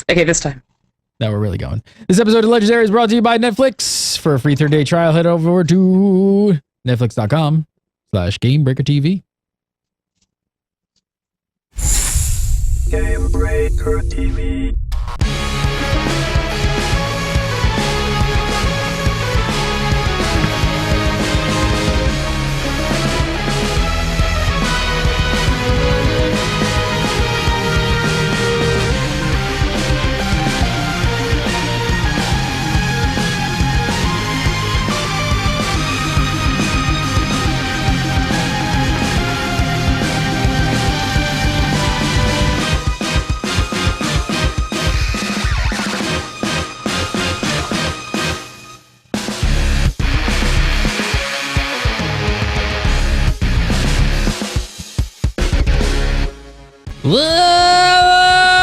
Okay, this time. Now we're really going. This episode of Legendary is brought to you by Netflix. For a free 30-day trial, head over to netflix.com/GameBreakerTV. Game Breaker TV.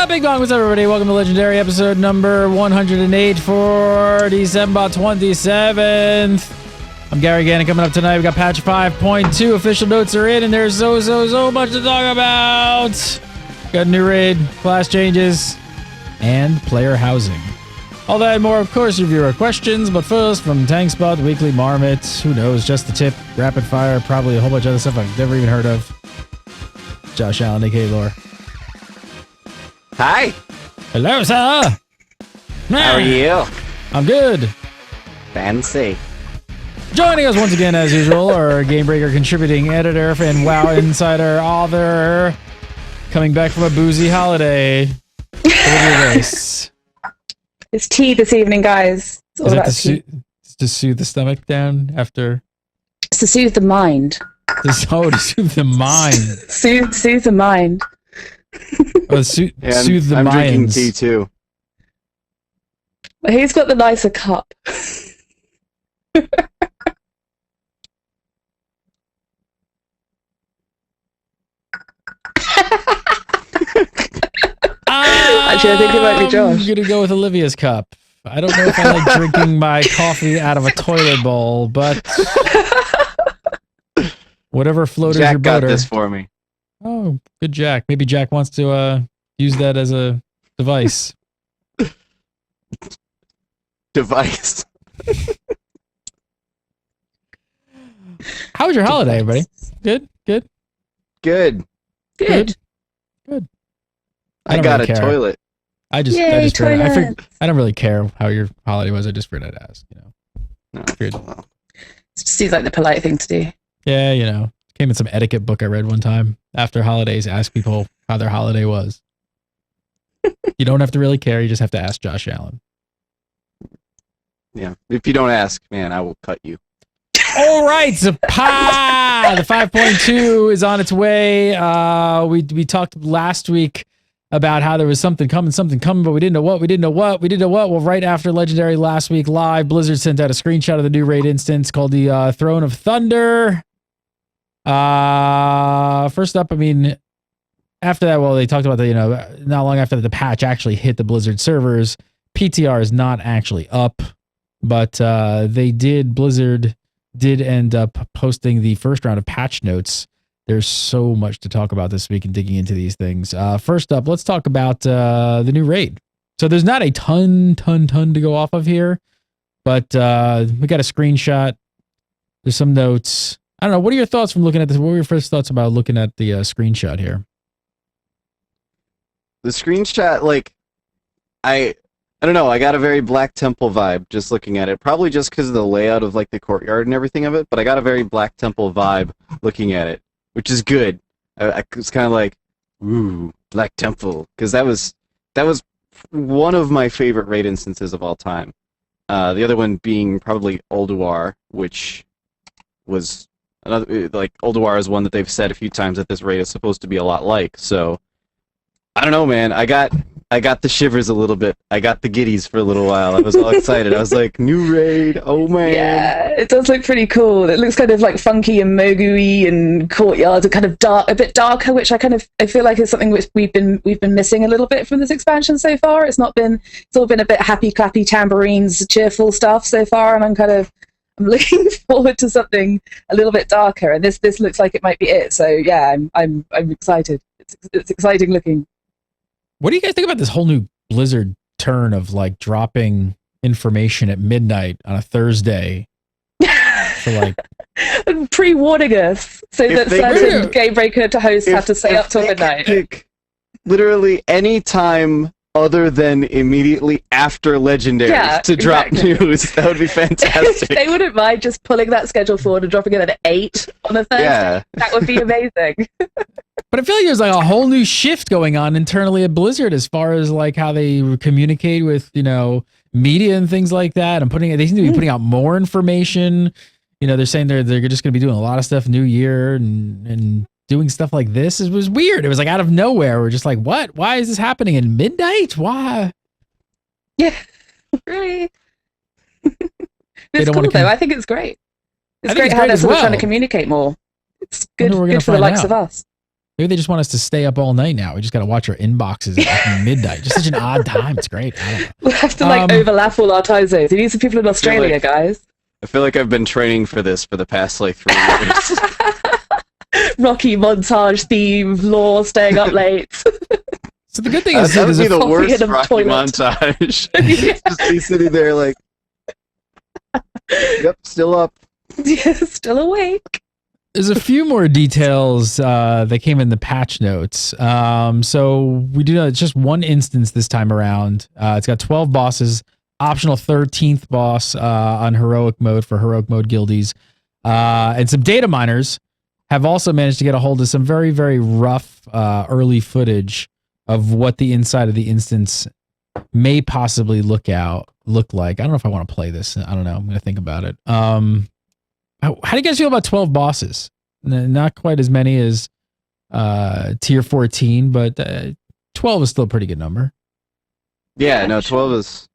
Big bang, what's up, everybody? Welcome to Legendary episode number 108 for December 27th. I'm Gary Gannon. Coming up tonight, we got patch 5.2. Official notes are in, and there's so much to talk about. Got a new raid, class changes, and player housing. All that and more, of course, reviewer questions. But first, from Tank Spot, Weekly Marmot, who knows, just the tip, rapid fire, probably a whole bunch of other stuff I've never even heard of. Josh Allen, aka Lore. Hi. Hello, sir. How are you? I'm good. Fancy. Joining us once again, as usual, our Game Breaker contributing editor and WoW Insider author, coming back from a boozy holiday. Race. It's tea this evening, guys. It's all Is that about tea. to soothe the stomach down after? It's to soothe the mind. To soothe the mind. Soothe the mind. Oh, soothe the I'm minds. drinking tea too. Who's got the nicer cup? Actually, I think it might be Josh. I'm gonna go with Olivia's cup. I don't know if I like drinking my coffee out of a toilet bowl, but whatever floaters your Jack got boater. this for me. Oh, good Jack. Maybe Jack wants to use that as a device. Device. How was your holiday, everybody? Good? Good. Good. I don't got really a care. toilet. I just Yay, figured, toilet. I don't really care how your holiday was. I just figured I'd ask, No. Figured- Well, It seems like the polite thing to do. Yeah, came in some etiquette book I read one time. After holidays, ask people how their holiday was. You don't have to really care. You just have to ask Josh Allen. yeah. If you don't ask, man, I will cut you. All right, the 5.2 is on its way. We talked last week about how there was something coming, but we didn't know what. Well, right after Legendary last week live, Blizzard sent out a screenshot of the new raid instance called the Throne of Thunder. First up, after that, well, they talked about not long after the patch actually hit the Blizzard servers. PTR is not actually up, but Blizzard did end up posting the first round of patch notes. There's so much to talk about this week and digging into these things. First up, let's talk about the new raid. So there's not a ton to go off of here, but we got a screenshot. There's some notes. I don't know. What are your thoughts from looking at this? What were your first thoughts about looking at the screenshot here? The screenshot, I don't know. I got a very Black Temple vibe just looking at it. Probably just because of the layout of the courtyard and everything of it. But I got a very Black Temple vibe looking at it, which is good. I was kind of like, ooh, Black Temple, because that was one of my favorite raid instances of all time. The other one being probably Ulduar, which was another Ulduar is one that they've said a few times that this raid is supposed to be a lot like. So I don't know, man. I got the shivers a little bit. I got the giddies for a little while. I was all excited. I was like, new raid, oh man. Yeah, it does look pretty cool. It looks kind of funky and Mogu-y, and courtyards are kind of dark, a bit darker, which I feel like is something which we've been missing a little bit from this expansion so far. It's all been a bit happy clappy tambourines, cheerful stuff so far, and I'm looking forward to something a little bit darker, and this looks like it might be it. So yeah, I'm excited. It's exciting looking. What do you guys think about this whole new Blizzard turn of like dropping information at midnight on a Thursday for like pre-warning us so If that they certain could- game breaker to hosts have to stay if up till they could midnight. pick literally any time other than immediately after legendaries Yeah, to drop exactly. news, that would be fantastic. They wouldn't mind just pulling that schedule forward and dropping it at 8 on a Thursday. Yeah. That would be amazing. But I feel like there's like a whole new shift going on internally at Blizzard as far as like how they communicate with, media and things like that. And they seem to be putting out more information. They're saying they're just going to be doing a lot of stuff New Year and doing stuff like this. It was weird. It was like out of nowhere. We're just like, what? Why is this happening in midnight? Why? Yeah, really. They It's don't cool wanna though. I think it's great. It's I think great it's how great they're as sort of trying to well. communicate more. It's good, Wonder we're gonna good for the find likes out. of us. Maybe they just want us to stay up all night now. We just got to watch our inboxes at like midnight. Just such an odd time. It's great. I don't know. We'll have to overlap all our time zones. We need some people in Australia, like- guys. I feel like I've been training for this for the past like 3 years. Rocky montage theme, lore, staying up late. So the good thing is That would there's be a the coffee worst in a Rocky toilet. montage. Yeah. Just be sitting there like, yep, still up. Yeah, still awake. There's a few more details that came in the patch notes. So we do know it's just one instance this time around. It's got 12 bosses, optional 13th boss on heroic mode for heroic mode guildies. And some data miners have also managed to get a hold of some very, very rough early footage of what the inside of the instance may possibly look like. I don't know if I want to play this. I don't know. I'm going to think about it. How do you guys feel about 12 bosses? Not quite as many as tier 14, but 12 is still a pretty good number. Yeah, no, 12 is.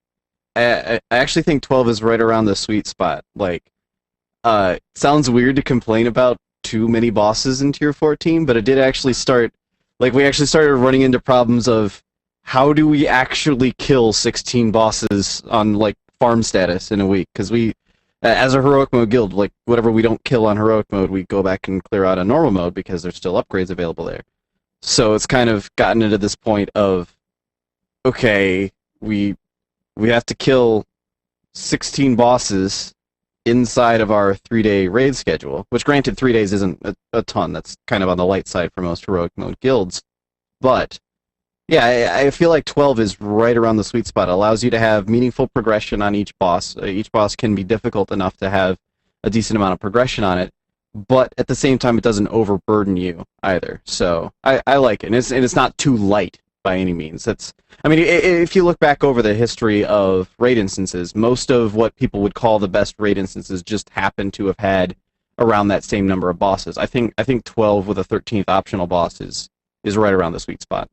I actually think 12 is right around the sweet spot. Like, it sounds weird to complain about too many bosses in tier 14, but it did actually start. Like, we actually started running into problems of how do we actually kill 16 bosses on like farm status in a week? Because we, as a heroic mode guild, like whatever we don't kill on heroic mode, we go back and clear out on normal mode because there's still upgrades available there. So it's kind of gotten into this point of, okay, we have to kill 16 bosses inside of our 3-day raid schedule, which granted 3 days isn't a ton. That's kind of on the light side for most heroic mode guilds. But yeah, I feel like 12 is right around the sweet spot. It allows you to have meaningful progression on each boss. Each boss can be difficult enough to have a decent amount of progression on it, but at the same time, it doesn't overburden you either. So I like it, and it's not too light by any means. If you look back over the history of raid instances, most of what people would call the best raid instances just happen to have had around that same number of bosses. I think 12 with a 13th optional boss is right around the sweet spot.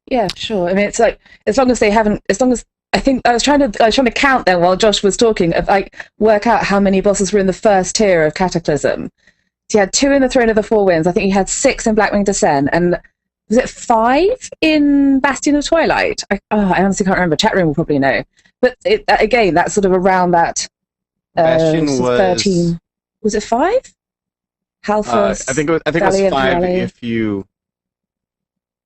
Yeah, sure. I mean, it's like as long as I think I was trying to count then while Josh was talking, of like work out how many bosses were in the first tier of Cataclysm. So you had 2 in the Throne of the Four Winds. I think you had 6 in Blackwing Descent, and was it 5 in Bastion of Twilight? I honestly can't remember. Chat room will probably know. But again, that's sort of around that. Bastion was 13. Was it 5? Halfos. I think it was Valiant 5 Valley. if you.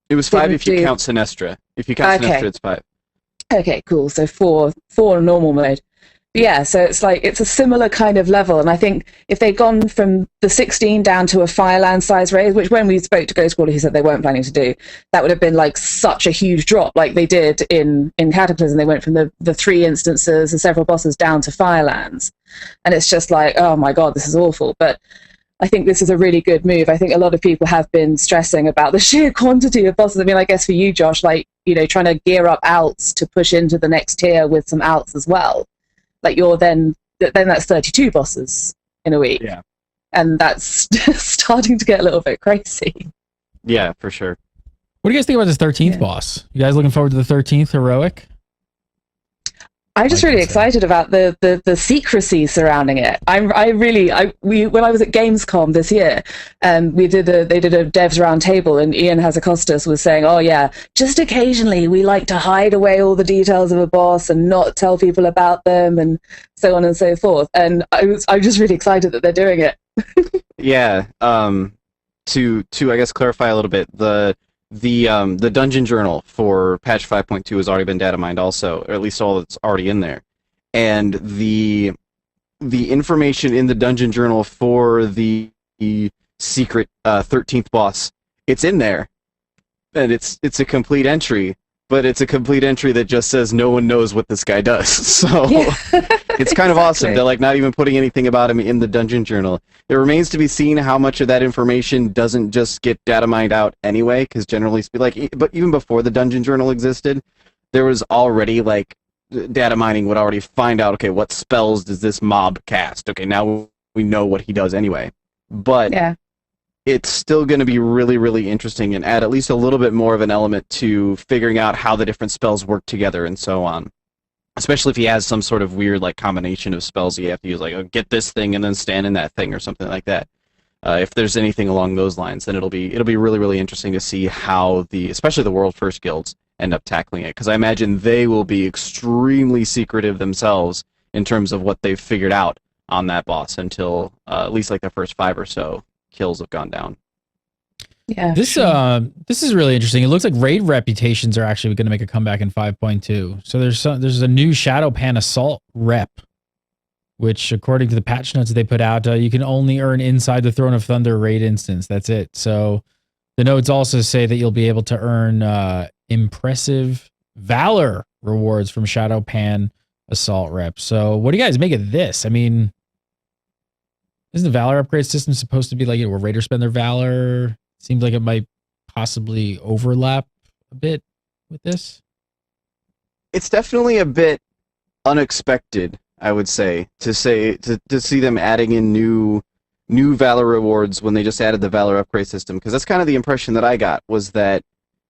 It was 5 if you Didn't do- count Sinestra. If you count Okay. Sinestra, it's 5. Okay, cool. So 4 normal mode. But yeah, so it's like it's a similar kind of level, and I think if they'd gone from the 16 down to a Fireland size raid, which when we spoke to Ghostcrawler, he said they weren't planning to do, that would have been like such a huge drop, like they did in Cataclysm. They went from the 3 instances and several bosses down to Firelands, and it's just like, oh my god, this is awful. But I think this is a really good move. I think a lot of people have been stressing about the sheer quantity of bosses. I mean, I guess for you, Josh, like, trying to gear up outs to push into the next tier with some outs as well. Like then that's 32 bosses in a week. Yeah. And that's starting to get a little bit crazy. Yeah, for sure. What do you guys think about this 13th boss? You guys looking forward to the 13th heroic? I'm just I really think so. excited about the secrecy surrounding it. When I was at Gamescom this year, they did a devs round table, and Ian Hazacostas was saying, "Oh yeah, just occasionally we like to hide away all the details of a boss and not tell people about them, and so on and so forth." And I'm just really excited that they're doing it. Yeah. To I guess clarify a little bit, the the dungeon journal for patch 5.2 has already been data mined also, or at least all that's already in there. And the information in the dungeon journal for the secret 13th boss, it's in there. And it's a complete entry, but it's a complete entry that just says no one knows what this guy does. So Yeah. it's kind of awesome. Exactly. They're like not even putting anything about him in the dungeon journal. It remains to be seen how much of that information doesn't just get data mined out anyway, because generally, but even before the dungeon journal existed, there was already like data mining would already find out, okay, what spells does this mob cast? Okay, now we know what he does anyway. But Yeah. it's still going to be really, really interesting and add at least a little bit more of an element to figuring out how the different spells work together and so on. Especially if he has some sort of weird like combination of spells you have to use, like, oh, get this thing and then stand in that thing or something like that. If there's anything along those lines, then it'll be really, really interesting to see how especially the World First guilds end up tackling it, because I imagine they will be extremely secretive themselves in terms of what they've figured out on that boss until at least like the first 5 or so kills have gone down. Yeah. This this is really interesting. It looks like raid reputations are actually going to make a comeback in 5.2. So there's a new Shadow Pan Assault rep, which according to the patch notes they put out, you can only earn inside the Throne of Thunder raid instance. That's it. So the notes also say that you'll be able to earn impressive valor rewards from Shadow Pan Assault rep. So what do you guys make of this? I mean, isn't the valor upgrade system supposed to be like where raiders spend their valor? Seems like it might possibly overlap a bit with this. It's definitely a bit unexpected, I would say, to see them adding in new valor rewards when they just added the valor upgrade system, because that's kind of the impression that I got, was that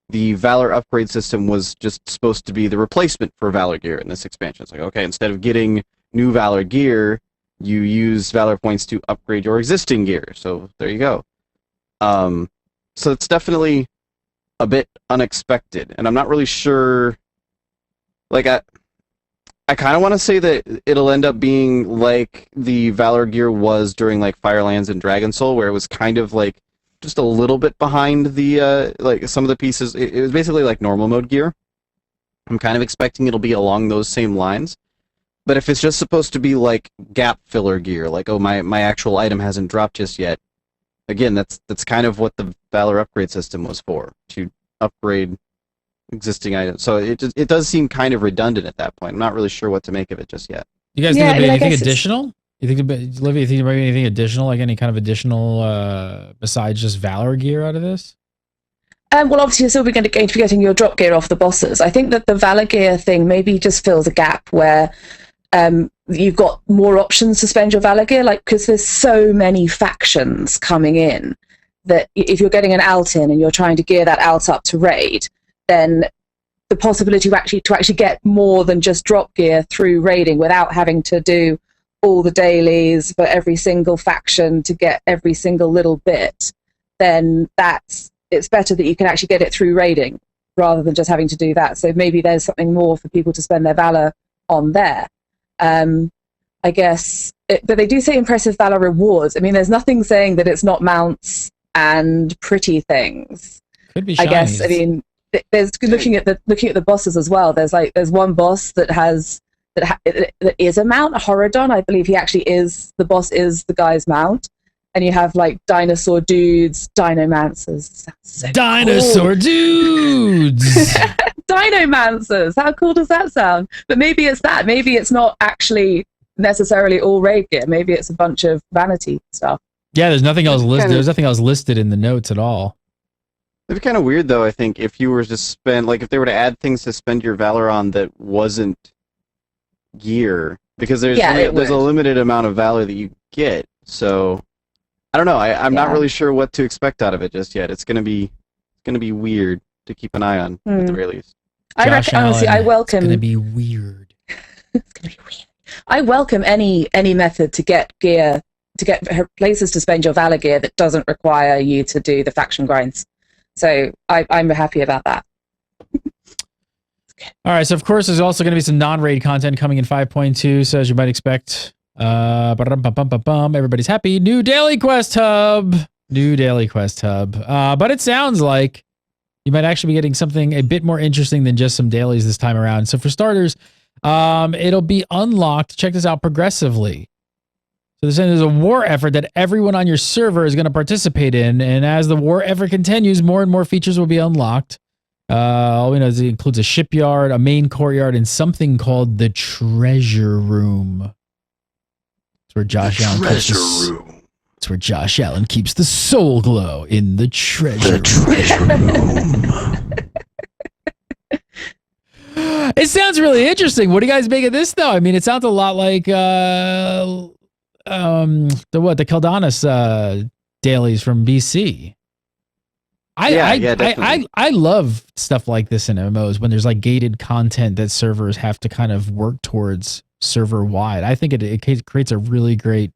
the valor upgrade system was just supposed to be the replacement for valor gear in this expansion. It's like, okay, instead of getting new valor gear, you use valor points to upgrade your existing gear. So there you go. So it's definitely a bit unexpected, and I'm not really sure. Like, I kind of want to say that it'll end up being like the valor gear was during like Firelands and Dragon Soul, where it was kind of like just a little bit behind the like some of the pieces. It was basically like normal mode gear. I'm kind of expecting it'll be along those same lines. But if it's just supposed to be like gap filler gear, like, oh, my actual item hasn't dropped just yet, again, that's kind of what the valor upgrade system was for, to upgrade existing items. So it does seem kind of redundant at that point. I'm not really sure what to make of it just yet. You guys Yeah, think I mean, there'll I be anything guess it's- additional? You think, Olivia, you think there might be anything additional, like any kind of additional besides just valor gear out of this? Well, obviously, you're still going to be getting your drop gear off the bosses. I think that the valor gear thing maybe just fills a gap where you've got more options to spend your valor gear, like, because there's so many factions coming in that if you're getting an alt in and you're trying to gear that alt up to raid, then the possibility to actually get more than just drop gear through raiding without having to do all the dailies for every single faction to get every single little bit, then it's better that you can actually get it through raiding rather than just having to do that. So maybe there's something more for people to spend their valor on there. I guess, but they do say impressive valor rewards. I mean, there's nothing saying that it's not mounts and pretty things. Could be I shinies. guess. I mean, there's looking at the bosses as well. There's one boss that is a mount, a Horodon. I believe he actually is. The boss is the guy's mount, and you have like dinosaur dudes, dinomancers. So Dinosaur dudes! Dinomancers. How cool does that sound? But maybe it's that. Maybe it's not actually necessarily all raid gear. Maybe it's a bunch of vanity stuff. Yeah, there's nothing else listed. Kinda- There's nothing else listed in the notes at all. It'd be kind of weird, though, I think, if you were to spend, like, if they were to add things to spend your valor on that wasn't gear, because there's it there's a would. limited amount of valor that you get. So I don't know. I'm not Yeah. really sure what to expect out of it just yet. It's gonna be weird to keep an eye on at the very least. I Josh reckon, honestly, Allen, I welcome. It's gonna be weird. It's gonna be weird. I welcome any method to get gear, to get places to spend your valor gear that doesn't require you to do the faction grinds. So I'm happy about that. All right, so of course there's also going to be some non-raid content coming in 5.2. So as you might expect, everybody's happy. New daily quest hub. But it sounds like You might actually be getting something a bit more interesting than just some dailies this time around. So for starters, it'll be unlocked. Check this out progressively. So they're saying there's a war effort that everyone on your server is going to participate in, and as the war effort continues, more and more features will be unlocked. All we know is it includes a shipyard, a main courtyard, and something called the treasure room. It's where Josh Allen keeps room. It's where Josh Allen keeps the soul glow in the treasure room. It sounds really interesting. What do you guys make of this, though? I mean, it sounds a lot like the Keldanis dailies from BC. I love stuff like this in MMOs when there's like gated content that servers have to kind of work towards server wide. I think it creates a really great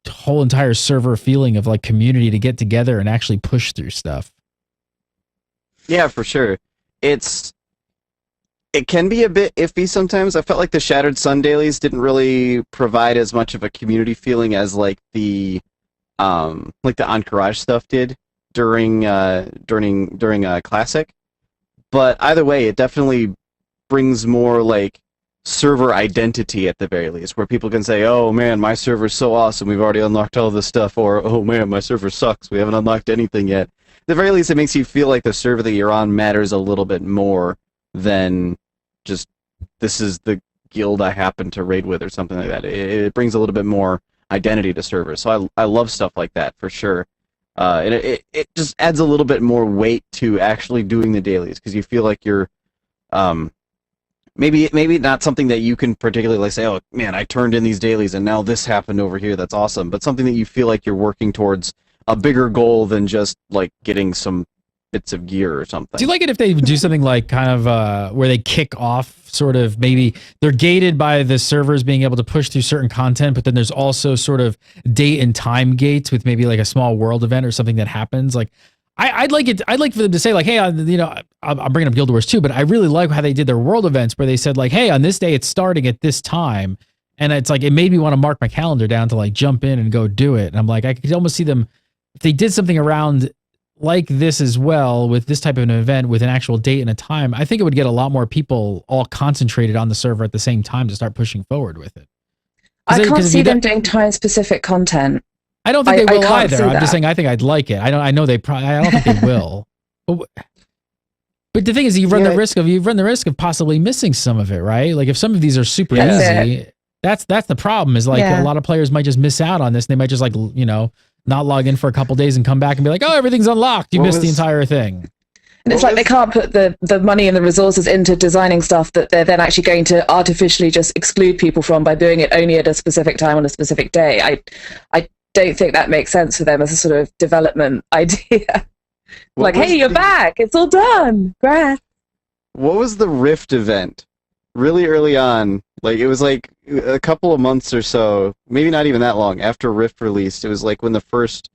whole entire server feeling of like community to get together and actually push through stuff. Yeah, for sure. It can be a bit iffy sometimes. I felt like the Shattered Sun dailies didn't really provide as much of a community feeling as like the Encourage stuff did during Classic. But either way, it definitely brings more like server identity at the very least, where people can say, "Oh man, my server's so awesome, we've already unlocked all this stuff," or "Oh man, my server sucks, we haven't unlocked anything yet." At the very least, it makes you feel like the server that you're on matters a little bit more than just this is the guild I happen to raid with or something like that. It brings a little bit more identity to servers. So I love stuff like that for sure. And it just adds a little bit more weight to actually doing the dailies, because you feel like you're maybe not something that you can particularly say, "Oh man, I turned in these dailies and now this happened over here, that's awesome," but something that you feel like you're working towards a bigger goal than just like getting some bits of gear or something. Do you like it if they do something like kind of where they kick off sort of, maybe they're gated by the servers being able to push through certain content, but then there's also sort of date and time gates with maybe like a small world event or something that happens? Like I'd like for them to say like, "Hey, I'm bringing up Guild Wars 2, but I really like how they did their world events where they said like, "Hey, on this day it's starting at this time." And it's like, it made me want to mark my calendar down to like jump in and go do it. And I'm like, I could almost see them, if they did something around like this as well, with this type of an event with an actual date and a time, I think it would get a lot more people all concentrated on the server at the same time to start pushing forward with it. I can't see them doing time-specific content. I don't think they will either. I'm just saying, I think I'd like it. I don't think they will. But the thing is, you run the risk of possibly missing some of it, right? Like if some of these are super easy, that's the problem. Is like a lot of players might just miss out on this. And they might just like not log in for a couple days and come back and be like, "Oh, everything's unlocked. You missed the entire thing." And it's like they can't put the money and the resources into designing stuff that they're then actually going to artificially just exclude people from by doing it only at a specific time on a specific day. I don't think that makes sense for them as a sort of development idea. Like, "Hey, you're back. It's all done. Great." What was the Rift event? Really early on, like it was like a couple of months or so, maybe not even that long after Rift released. It was like when the first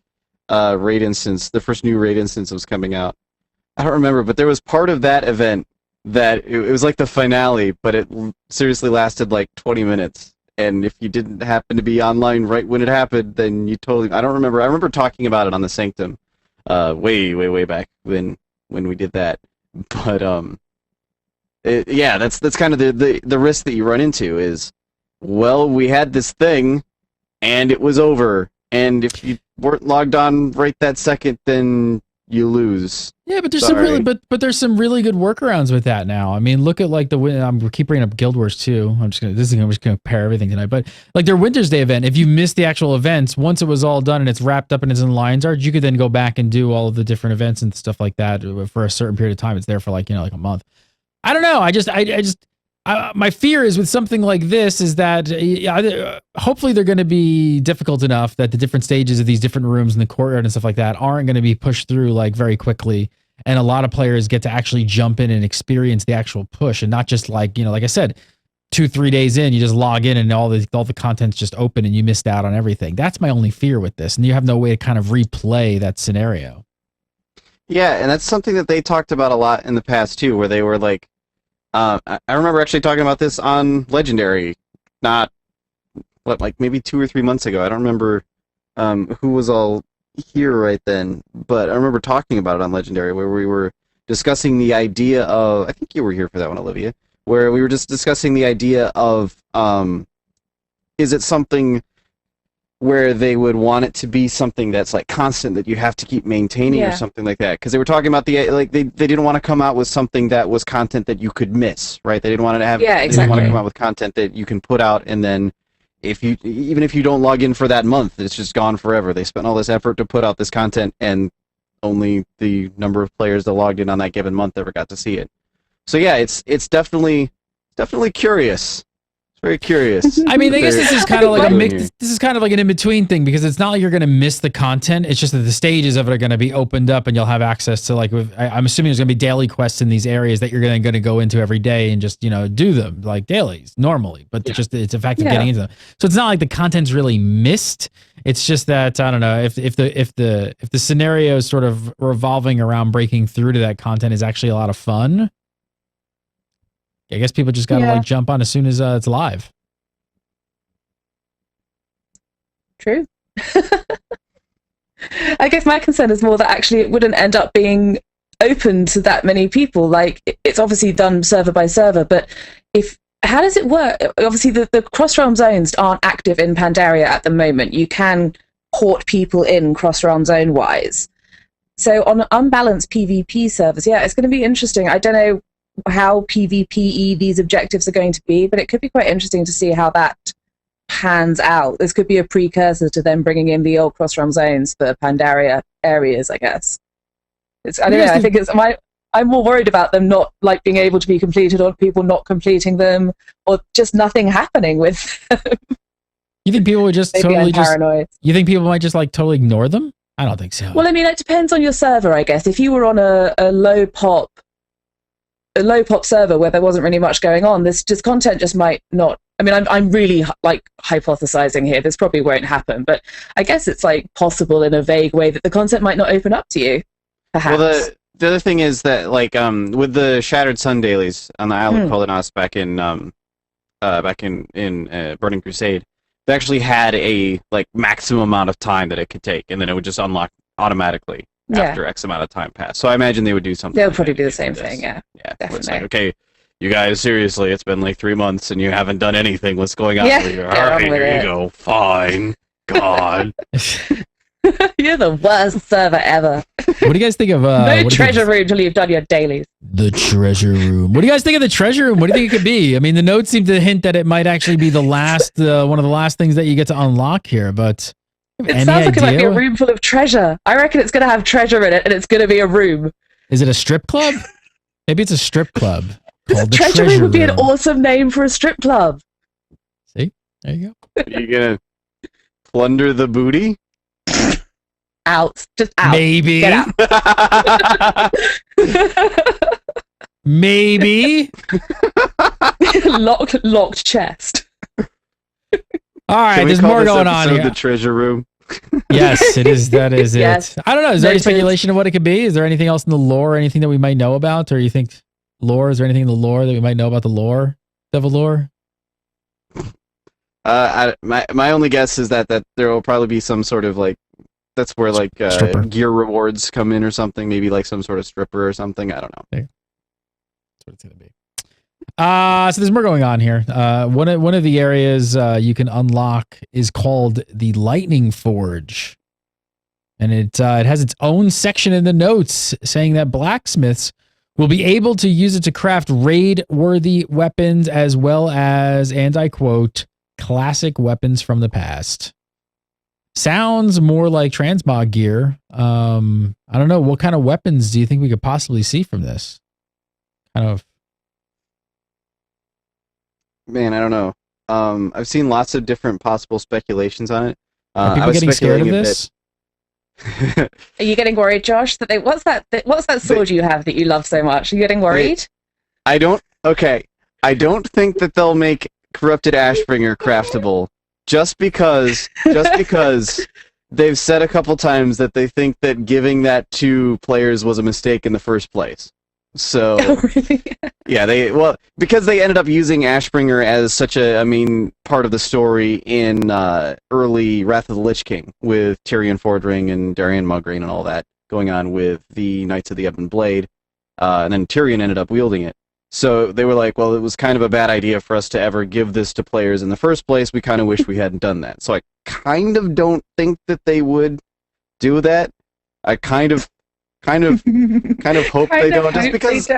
new raid instance was coming out. I don't remember, but there was part of that event that it was like the finale, but it seriously lasted like 20 minutes. And if you didn't happen to be online right when it happened, then you totally... I don't remember. I remember talking about it on the Sanctum way back when we did that. But that's kind of the risk that you run into is, well, we had this thing and it was over, and if you weren't logged on right that second, then you lose. Yeah, but there's some really good workarounds with that now. I mean, look at like I'm keep bringing up Guild Wars 2. I'm just gonna compare everything tonight. But like their Winter's Day event, if you missed the actual events, once it was all done and it's wrapped up and it's in Lion's Arch, you could then go back and do all of the different events and stuff like that for a certain period of time. It's there for like like a month. I don't know. My fear is with something like this is that hopefully they're going to be difficult enough that the different stages of these different rooms in the courtyard and stuff like that aren't going to be pushed through like very quickly, and a lot of players get to actually jump in and experience the actual push, and not just like like I said, 2-3 days in you just log in and all the content's just open and you missed out on everything. That's my only fear with this, and you have no way to kind of replay that scenario. Yeah, and that's something that they talked about a lot in the past too, where they were like, I remember actually talking about this on Legendary, like maybe 2 or 3 months ago. I don't remember who was all here right then, but I remember talking about it on Legendary, where we were discussing the idea of, I think you were here for that one, Olivia, where we were just discussing the idea of, is it something where they would want it to be something that's like constant that you have to keep maintaining or something like that? Because they were talking about they didn't want to come out with something that was content that you could miss, right? They didn't want to have, Yeah, they didn't want to exactly. come out with content that you can put out and then even if you don't log in for that month, it's just gone forever. They spent all this effort to put out this content, and only the number of players that logged in on that given month ever got to see it. So yeah, it's definitely curious. It's very curious. I mean, I guess this is kind of like a doing mix. here. This is kind of like an in-between thing, because it's not like you're going to miss the content. It's just that the stages of it are going to be opened up, and you'll have access to, like, I'm assuming there's going to be daily quests in these areas that you're going to go into every day and just, do them like dailies normally. But it's a fact of getting into them. So it's not like the content's really missed. It's just that, I don't know, if the scenario is sort of revolving around breaking through to that content is actually a lot of fun. I guess people just gotta like jump on as soon as it's live. True. I guess my concern is more that actually it wouldn't end up being open to that many people. Like, it's obviously done server by server, but how does it work? Obviously, the cross-realm zones aren't active in Pandaria at the moment. You can port people in cross-realm zone-wise. So on unbalanced PvP servers, it's going to be interesting. I don't know how PvPe these objectives are going to be, but it could be quite interesting to see how that pans out. This could be a precursor to them bringing in the old cross-realm zones for Pandaria areas, I guess. I don't know. I think I'm more worried about them not like being able to be completed, or people not completing them, or just nothing happening with them. You think people would just Maybe totally I'm paranoid. You think people might just like totally ignore them? I don't think so. Well, I mean, it depends on your server, I guess. If you were on a low pop server where there wasn't really much going on, this content just might not. I mean, I'm really like hypothesizing here. This probably won't happen, but I guess it's like possible in a vague way that the content might not open up to you. Perhaps. Well, the other thing is that like with the Shattered Sun dailies on the Isle of Kolinos back in Burning Crusade, they actually had a like maximum amount of time that it could take, and then it would just unlock automatically after X amount of time passed. So I imagine they would do something. They'll like probably that do the for same this. thing. Yeah, Definitely. It's like, okay, you guys, seriously, it's been like 3 months and you haven't done anything. What's going on? Yeah, All right, here you go. Fine. God. You're the worst server ever. What do you guys think of no treasure room till you've done your dailies. The treasure room? What do you guys think of the treasure room? What do you think it could be? I mean, the notes seem to hint that it might actually be the last one of the last things that you get to unlock here, but it sounds like it might be a room full of treasure. I reckon it's going to have treasure in it, and it's going to be a room. Is it a strip club? Maybe it's a strip club called the treasure room would be an awesome name for a strip club. See? There you go. Are you going to plunder the booty? Out. Just out. Maybe. Get out. Maybe. Locked chest. All right, there's more going on here. The treasure room. Yes, it is. That is Yes. it. I don't know. Is there any speculation of what it could be? Is there anything else in the lore, anything that we might know about? Or you think lore, is there anything in the lore that we might know about the lore? Devil lore? My only guess is that there will probably be some sort of like, that's where like gear rewards come in or something. Maybe like some sort of stripper or something. I don't know. That's what it's going to be. So there's more going on here. One of the areas you can unlock is called the Lightning Forge, and it has its own section in the notes saying that blacksmiths will be able to use it to craft raid-worthy weapons as well as, and I quote, classic weapons from the past. Sounds more like transmog gear. I don't know. What kind of weapons do you think we could possibly see from this? Kind of. Man, I don't know. I've seen lots of different possible speculations on it. Are people getting scared of this? Are you getting worried, Josh? What's that sword you have that you love so much? Are you getting worried? I don't think that they'll make Corrupted Ashbringer craftable just because they've said a couple times that they think that giving that to players was a mistake in the first place. So Oh, really? yeah, because they ended up using Ashbringer as such a part of the story in early Wrath of the Lich King with Tyrion Fordring and Darion Mograine and all that going on with the Knights of the Ebon Blade, and then Tyrion ended up wielding it. So they were like, well, it was kind of a bad idea for us to ever give this to players in the first place. We kind of wish we hadn't done that. So I kind of don't think that they would do that. I kind of hope they don't, just because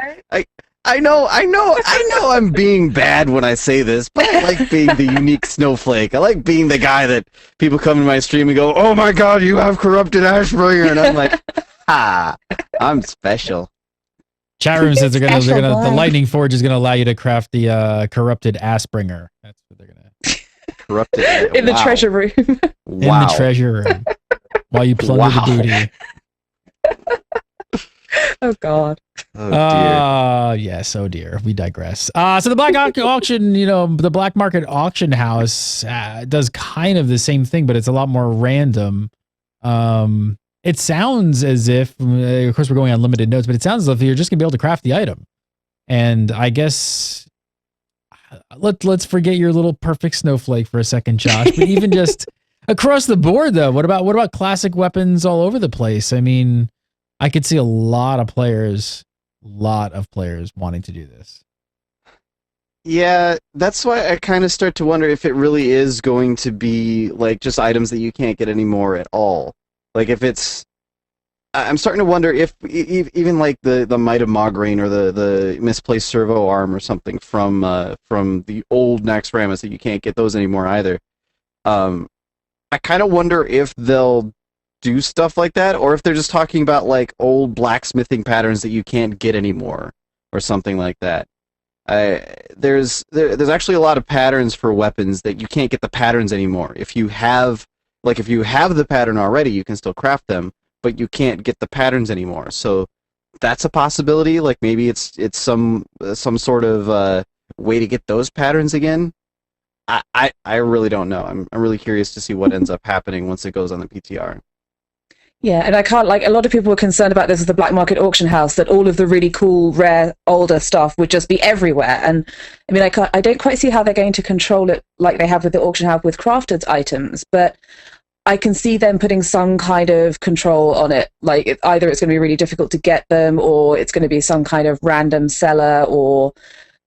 I know I'm being bad when I say this, but I like being the unique snowflake. I like being the guy that people come to my stream and go, "Oh my God, you have corrupted Ashbringer," and I'm like, I'm special. Chat room says the Special Lightning Forge is gonna allow you to craft the corrupted Assbringer. That's what they're gonna Corrupted in the treasure room. in the treasure room while you plunder the booty. Oh God. Oh dear. Yes. Oh dear. We digress. So the black auction, the black market auction house does kind of the same thing, but it's a lot more random. It sounds as if, of course, we're going on limited notes, but it sounds as if you're just gonna be able to craft the item. And I guess let's forget your little perfect snowflake for a second, Josh. But even just across the board, though, what about classic weapons all over the place? I mean, I could see a lot of players wanting to do this. Yeah, that's why I kind of start to wonder if it really is going to be like just items that you can't get anymore at all. Like if it's, I'm starting to wonder if even like the Might of Mograine or the misplaced servo arm or something from the old Naxxramas, that you can't get those anymore either. I kind of wonder if they'll do stuff like that, or if they're just talking about like old blacksmithing patterns that you can't get anymore, or something like that. There's actually a lot of patterns for weapons that you can't get the patterns anymore. If you have the pattern already, you can still craft them, but you can't get the patterns anymore. So that's a possibility. Like maybe it's some sort of way to get those patterns again. I really don't know. I'm really curious to see what ends up happening once it goes on the PTR. Yeah, and I can't, like, a lot of people were concerned about this with the black market auction house, that all of the really cool, rare, older stuff would just be everywhere. And I mean, I don't quite see how they're going to control it like they have with the auction house with crafted items, but I can see them putting some kind of control on it. Like either it's going to be really difficult to get them, or it's going to be some kind of random seller, or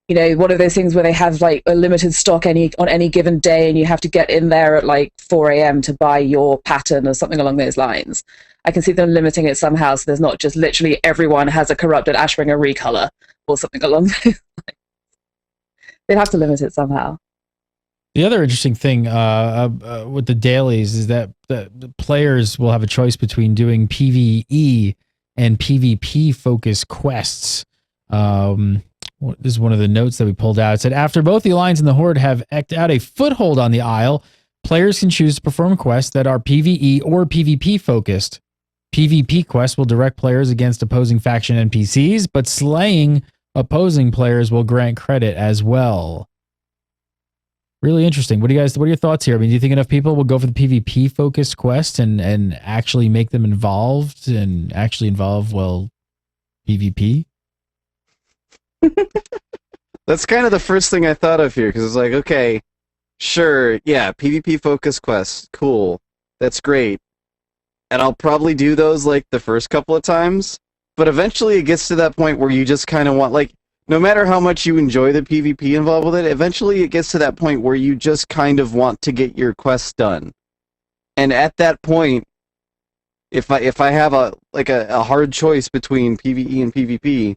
one of those things where they have like a limited stock on any given day, and you have to get in there at like 4 a.m. to buy your pattern or something along those lines. I can see them limiting it somehow, so there's not just literally everyone has a corrupted Ashbringer recolor or something along those lines. They'd have to limit it somehow. The other interesting thing with the dailies is that the players will have a choice between doing PvE and PvP focused quests. This is one of the notes that we pulled out. It said, after both the Alliance and the Horde have eked out a foothold on the Isle, players can choose to perform quests that are PvE or PvP focused. PvP quests will direct players against opposing faction NPCs, but slaying opposing players will grant credit as well. Really interesting. What are your thoughts here? I mean, do you think enough people will go for the PvP focused quest and actually make them involved and actually involve, PvP? That's kind of the first thing I thought of here, because it's like, okay, sure, yeah, PvP focused quests, cool, that's great, and I'll probably do those like the first couple of times, but eventually it gets to that point where you just kind of want, like, no matter how much you enjoy the PvP involved with it, eventually it gets to that point where you just kind of want to get your quests done, and at that point, if I have a hard choice between PvE and PvP,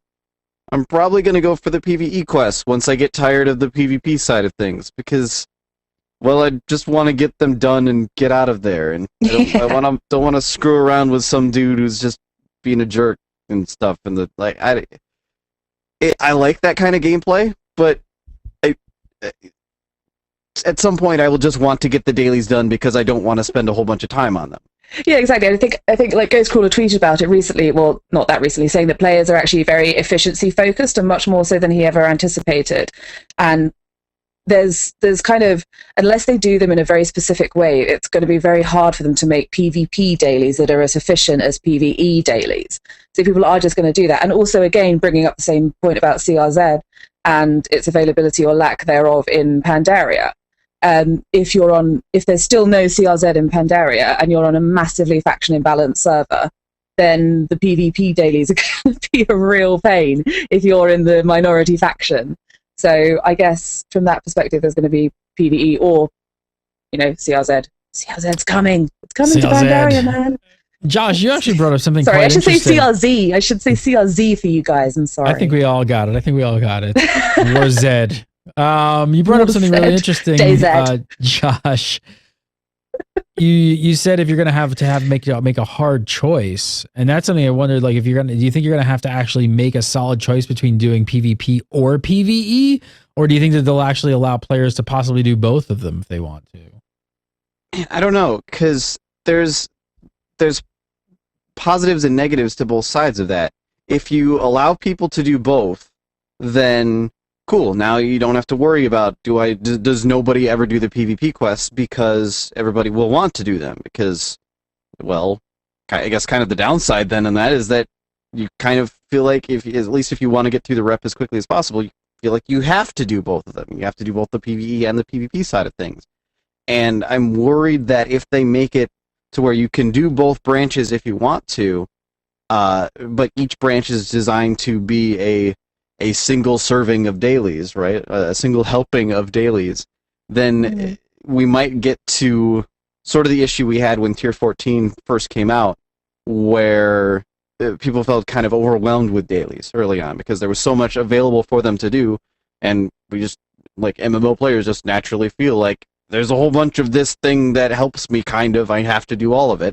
I'm probably going to go for the PvE quest once I get tired of the PvP side of things, because, I just want to get them done and get out of there, and I don't want to screw around with some dude who's just being a jerk and stuff. And I like that kind of gameplay, but at some point I will just want to get the dailies done because I don't want to spend a whole bunch of time on them. Yeah, exactly. I think like Ghostcrawler tweeted about it recently, well, not that recently, saying that players are actually very efficiency focused and much more so than he ever anticipated. And there's kind of, unless they do them in a very specific way, it's going to be very hard for them to make PvP dailies that are as efficient as PvE dailies. So people are just going to do that. And also, again, bringing up the same point about CRZ and its availability or lack thereof in Pandaria. If there's still no CRZ in Pandaria and you're on a massively faction imbalanced server, then the PvP dailies are going to be a real pain if you're in the minority faction. So I guess from that perspective, there's going to be PvE or, CRZ. CRZ's coming. It's coming to Pandaria, man. Josh, you actually brought up something Sorry, quite I should say interesting. CRZ. I should say CRZ for you guys. I'm sorry. I think we all got it. War Z. You brought up something really interesting, Josh. You said if you're gonna have to make a hard choice, and that's something I wondered. Like, do you think you're gonna have to actually make a solid choice between doing PvP or PvE, or do you think that they'll actually allow players to possibly do both of them if they want to? I don't know, because there's positives and negatives to both sides of that. If you allow people to do both, then cool. Now you don't have to worry about does nobody ever do the PvP quests, because everybody will want to do them, because, well, I guess kind of the downside then on that is that you kind of feel like at least if you want to get through the rep as quickly as possible, you feel like you have to do both of them. You have to do both the PvE and the PvP side of things. And I'm worried that if they make it to where you can do both branches if you want to, but each branch is designed to be a single serving of dailies, right? A single helping of dailies, then we might get to sort of the issue we had when Tier 14 first came out, where people felt kind of overwhelmed with dailies early on because there was so much available for them to do, and we just, like MMO players, just naturally feel like there's a whole bunch of this thing that helps me, kind of, I have to do all of it.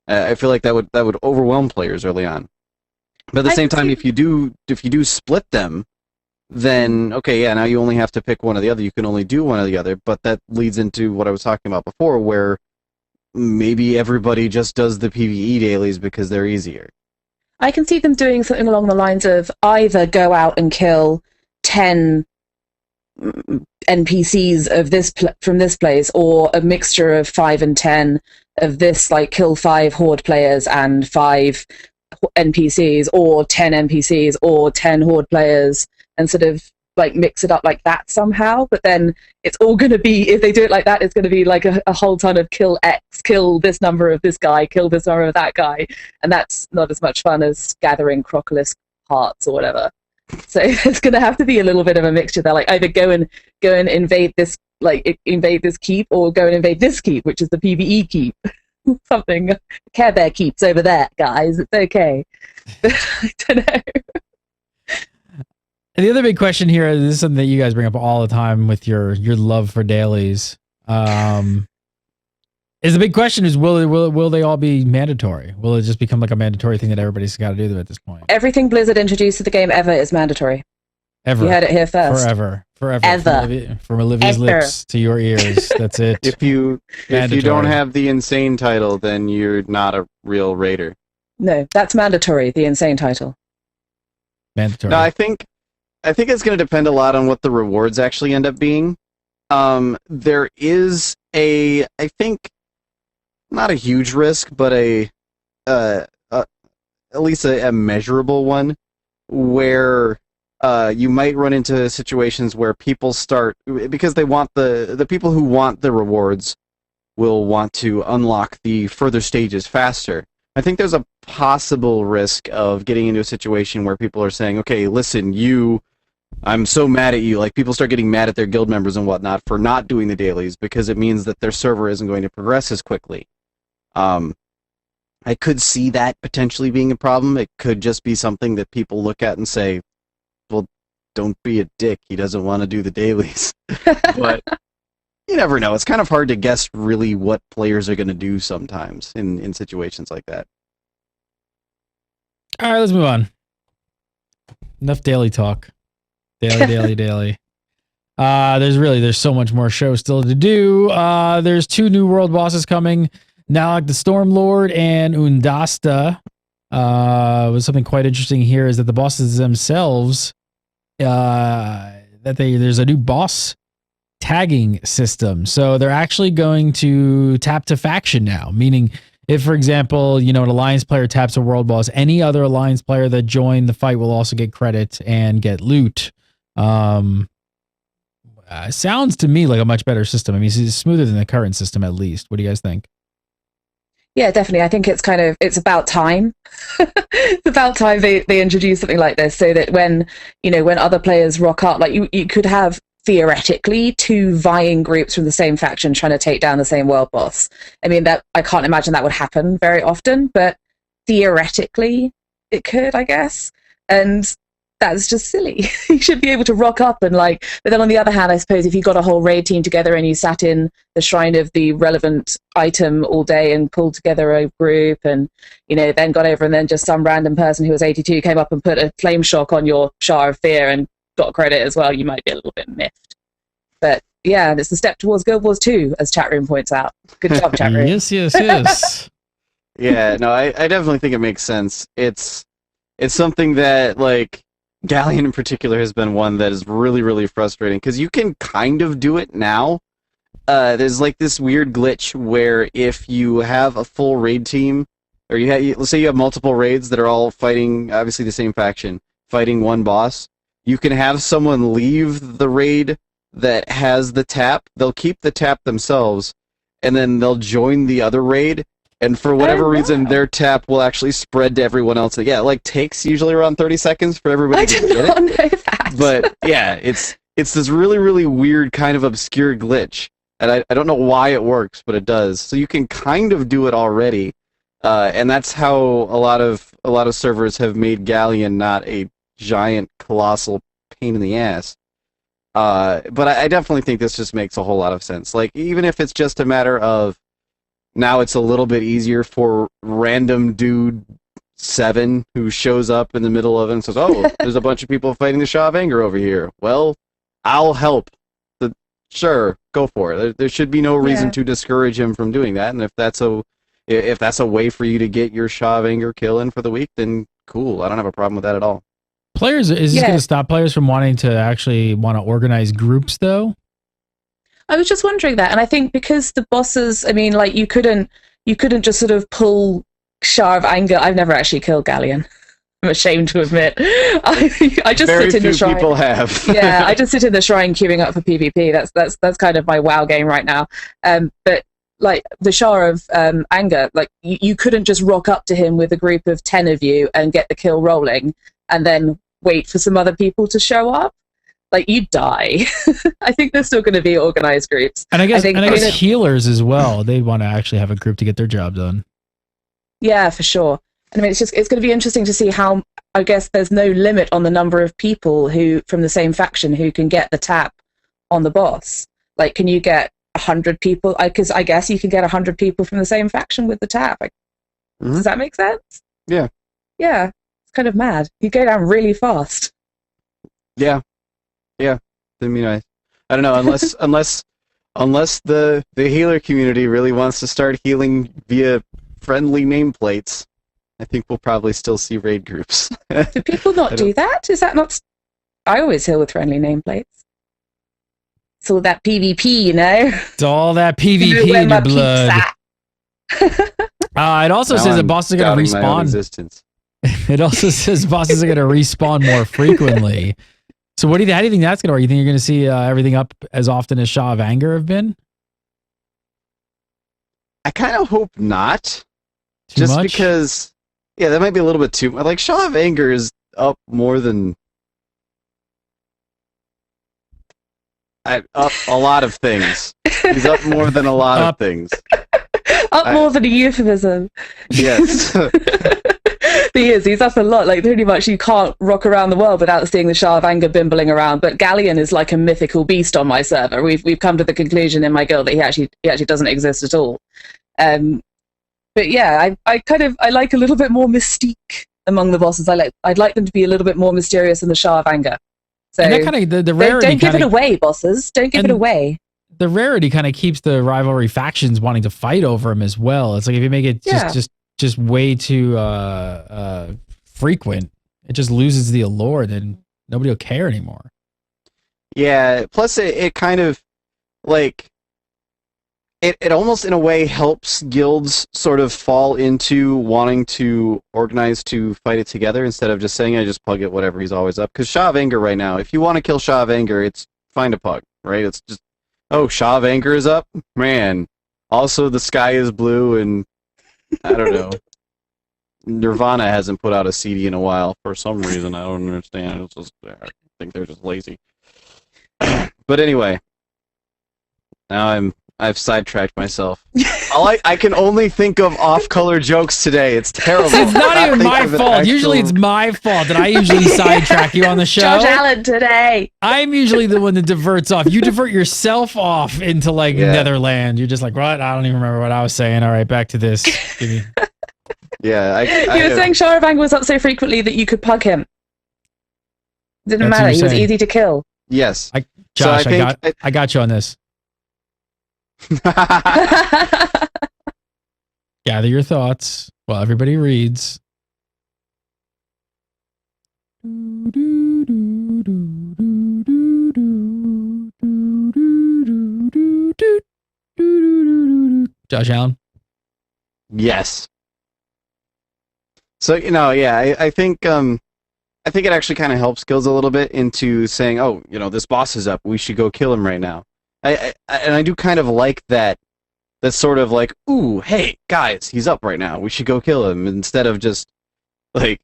I feel like that would overwhelm players early on. But at the same time, if you do split them, then okay, yeah, now you only have to pick one or the other. You can only do one or the other. But that leads into what I was talking about before, where maybe everybody just does the PvE dailies because they're easier. I can see them doing something along the lines of either go out and kill 10 NPCs of from this place, or a mixture of 5 and 10 of this, like kill 5 Horde players and 5 NPCs, or 10 NPCs or 10 Horde players, and sort of like mix it up like that somehow. But then it's all going to be, if they do it like that, it's going to be like a whole ton of kill X, kill this number of this guy, kill this number of that guy, and that's not as much fun as gathering Crocolis hearts or whatever. So it's going to have to be a little bit of a mixture there, like either go and invade this, like invade this keep, or go and invade this keep, which is the PvE keep. Something. Care Bear keeps over there, guys. It's okay. I don't know. And the other big question here, this is something that you guys bring up all the time with your love for dailies. Is the big question is will they all be mandatory? Will it just become like a mandatory thing that everybody's got to do them at this point? Everything Blizzard introduced to the game ever is mandatory. Ever. You heard it here first. Forever. Ever. From Olivia's lips to your ears. That's it. If you don't have the insane title, then you're not a real raider. No, that's mandatory. The insane title. Mandatory. No, I think it's going to depend a lot on what the rewards actually end up being. There is I think, not a huge risk, but at least a measurable one, where you might run into situations where people start, because they want the people who want the rewards will want to unlock the further stages faster. I think there's a possible risk of getting into a situation where people are saying, okay, listen, I'm so mad at you. Like, people start getting mad at their guild members and whatnot for not doing the dailies because it means that their server isn't going to progress as quickly. I could see that potentially being a problem. It could just be something that people look at and say, well, don't be a dick. He doesn't want to do the dailies. But you never know. It's kind of hard to guess really what players are going to do sometimes in situations like that. All right, let's move on. Enough daily talk. Daily. There's so much more show still to do. There's 2 new world bosses coming. Nalak the Stormlord and Undasta. Was something quite interesting here is that the bosses themselves, there's a new boss tagging system. So they're actually going to tap to faction now, meaning if, for example, an alliance player taps a world boss, any other alliance player that joined the fight will also get credit and get loot. Sounds to me like a much better system. I mean, it's smoother than the current system, at least. What do you guys think? Yeah, definitely. I think it's about time. It's about time they introduce something like this, so that when other players rock up, like you could have theoretically two vying groups from the same faction trying to take down the same world boss. I mean, that I can't imagine that would happen very often, but theoretically it could, I guess. And that's just silly. You should be able to rock up but then on the other hand, I suppose if you got a whole raid team together and you sat in the shrine of the relevant item all day and pulled together a group and, then got over and then just some random person who was 82 came up and put a flame shock on your Shar of Fear and got credit as well, you might be a little bit miffed. But yeah, it's a step towards Guild Wars 2, as chat room points out. Good job, chat room. Yes. Yeah, no, I definitely think it makes sense. It's something that, Galleon in particular has been one that is really, really frustrating, because you can kind of do it now. There's this weird glitch where if you have a full raid team, or let's say you have multiple raids that are all fighting, obviously the same faction, fighting one boss, you can have someone leave the raid that has the tap, they'll keep the tap themselves, and then they'll join the other raid, and for whatever reason, their tap will actually spread to everyone else. Yeah, it takes usually around 30 seconds for everybody to get it. I did not know that. But yeah, it's this really, really weird kind of obscure glitch. And I don't know why it works, but it does. So you can kind of do it already. And that's how a lot of servers have made Galleon not a giant, colossal pain in the ass. But I definitely think this just makes a whole lot of sense. Even if it's just a matter of now it's a little bit easier for random dude 7 who shows up in the middle of it and says, oh, there's a bunch of people fighting the Shah of Anger over here. Well, I'll help. Sure, go for it. There should be no reason to discourage him from doing that. And if that's a way for you to get your Shah of Anger kill in for the week, then cool. I don't have a problem with that at all. Is this going to stop players from wanting to actually want to organize groups, though? I was just wondering that, and I think because the bosses, I mean, you couldn't just sort of pull Shah of Anger. I've never actually killed Galleon. I'm ashamed to admit. I just Very sit in the shrine. Very few people have. Yeah, I just sit in the shrine queuing up for PvP. That's kind of my WoW game right now. But the Shah of Anger, you couldn't just rock up to him with a group of 10 of you and get the kill rolling, and then wait for some other people to show up. You'd die. I think there's still going to be organized groups. And I guess healers as well. They'd want to actually have a group to get their job done. Yeah, for sure. And I mean, it's going to be interesting to see how, I guess there's no limit on the number of people who from the same faction who can get the tap on the boss. Can you get 100 people? Because I guess you can get 100 people from the same faction with the tap. Does that make sense? Yeah. Yeah. It's kind of mad. You go down really fast. Yeah. Yeah, I mean, I don't know, unless the healer community really wants to start healing via friendly nameplates, I think we'll probably still see raid groups. Do people not do that? Is that not? I always heal with friendly nameplates. It's all that PvP, It's all that PvP in your blood. It also says that bosses are going to respawn. It also says bosses are going to respawn more frequently. So how do you think that's going to work? You think you're going to see everything up as often as Shah of Anger have been? I kind of hope not. Too much? Because, that might be a little bit too much. Shah of Anger is up more than... up a lot of things. He's up more than a lot of things. More than a euphemism. Yes. He's up a lot. Pretty much you can't rock around the world without seeing the Shah of Anger bimbling around. But Galleon is like a mythical beast on my server. We've come to the conclusion in my guild that he actually doesn't exist at all. But yeah, I like a little bit more mystique among the bosses. I'd like them to be a little bit more mysterious than the Shah of Anger. So and that kind of the rarity. Don't give it away, bosses. Don't give it away. The rarity kind of keeps the rivalry factions wanting to fight over him as well. It's if you make it just way too frequent, it just loses the allure. Then nobody will care anymore. Yeah. Plus, it kind of like it almost in a way helps guilds sort of fall into wanting to organize to fight it together instead of just saying I just pug it whatever he's always up. Because Shaw of Anger right now, if you want to kill Shaw of Anger, it's find a pug, right? It's just Shaw of Anger is up, man. Also, the sky is blue, and I don't know. Nirvana hasn't put out a CD in a while for some reason. I don't understand. It's just, I think they're just lazy. But anyway, now I've sidetracked myself. I can only think of off-color jokes today. It's terrible. It's not even my fault. Usually it's my fault that I usually sidetrack you on the show. Josh Allen today. I'm usually the one that diverts off. You divert yourself off into Netherland. You're just like, what? I don't even remember what I was saying. All right, back to this. Give me... Yeah, you were saying Shaw of Anger was up so frequently that you could pug him. Didn't matter. He was easy to kill. Yes. Josh, I got you on this. Gather your thoughts while everybody reads. Josh Allen? Yes. So, I think it actually kind of helps guilds a little bit into saying, this boss is up, we should go kill him right now. And I do kind of like that. That's sort of like, ooh, hey, guys, he's up right now, we should go kill him, instead of just, like,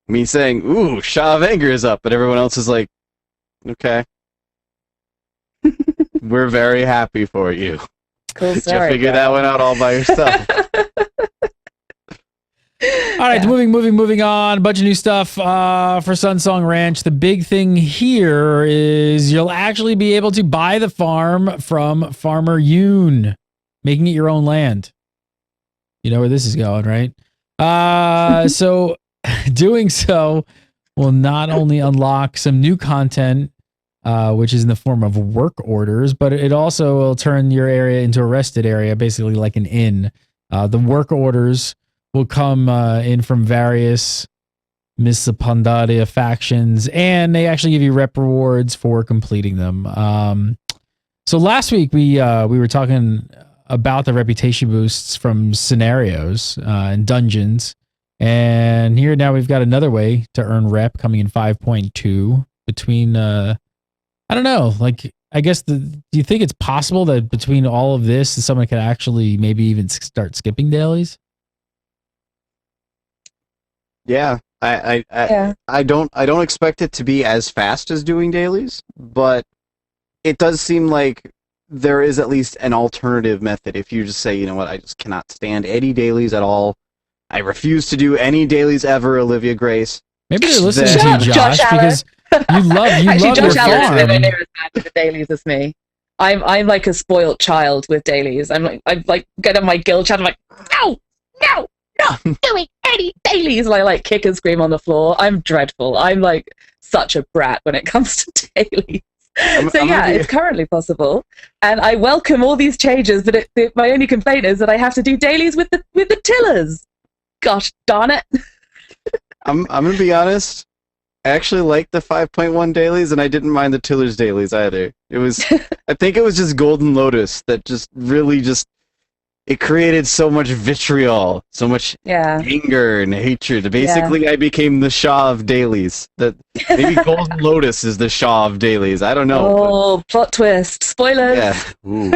me saying, ooh, Shaw of Anger is up, but everyone else is like, okay. We're very happy for you. Cool Did story, you figure that one out all by yourself? All right, moving on. A bunch of new stuff for Sunsong Ranch. The big thing here is you'll actually be able to buy the farm from Farmer Yoon, making it your own land. You know where this is going, right? So doing so will not only unlock some new content, which is in the form of work orders, but it also will turn your area into a rested area, basically like an inn. The work orders will come in from various Misapandada factions, and they actually give you rep rewards for completing them. So last week we were talking about the reputation boosts from scenarios and dungeons, and here now we've got another way to earn rep coming in 5.2 between I don't know, like I guess do you think it's possible that between all of this someone could actually maybe even start skipping dailies? Yeah, I don't expect it to be as fast as doing dailies, but it does seem like there is at least an alternative method. If you just say, you know what, I just cannot stand any dailies at all. I refuse to do any dailies ever, Olivia Grace. Maybe they're listening to you, Josh, because you love Actually, your Josh Allen's farm. nowhere near as bad with the dailies as me. I'm like a spoilt child with dailies. I'm like get on my guild chat. I'm like, no, not doing any dailies, and I like kick and scream on the floor. I'm dreadful. I'm like such a brat when it comes to dailies. It's currently possible, and I welcome all these changes. But my only complaint is that I have to do dailies with the tillers. Gosh darn it! I'm gonna be honest. I actually liked the 5.1 dailies, and I didn't mind the tillers dailies either. It was, I think it was just Golden Lotus that just really it created so much vitriol, so much anger and hatred. Basically, I became the Shaw of dailies. That maybe Golden Lotus is the Shaw of dailies. I don't know. Oh, plot twist! Spoilers. Yeah. Ooh.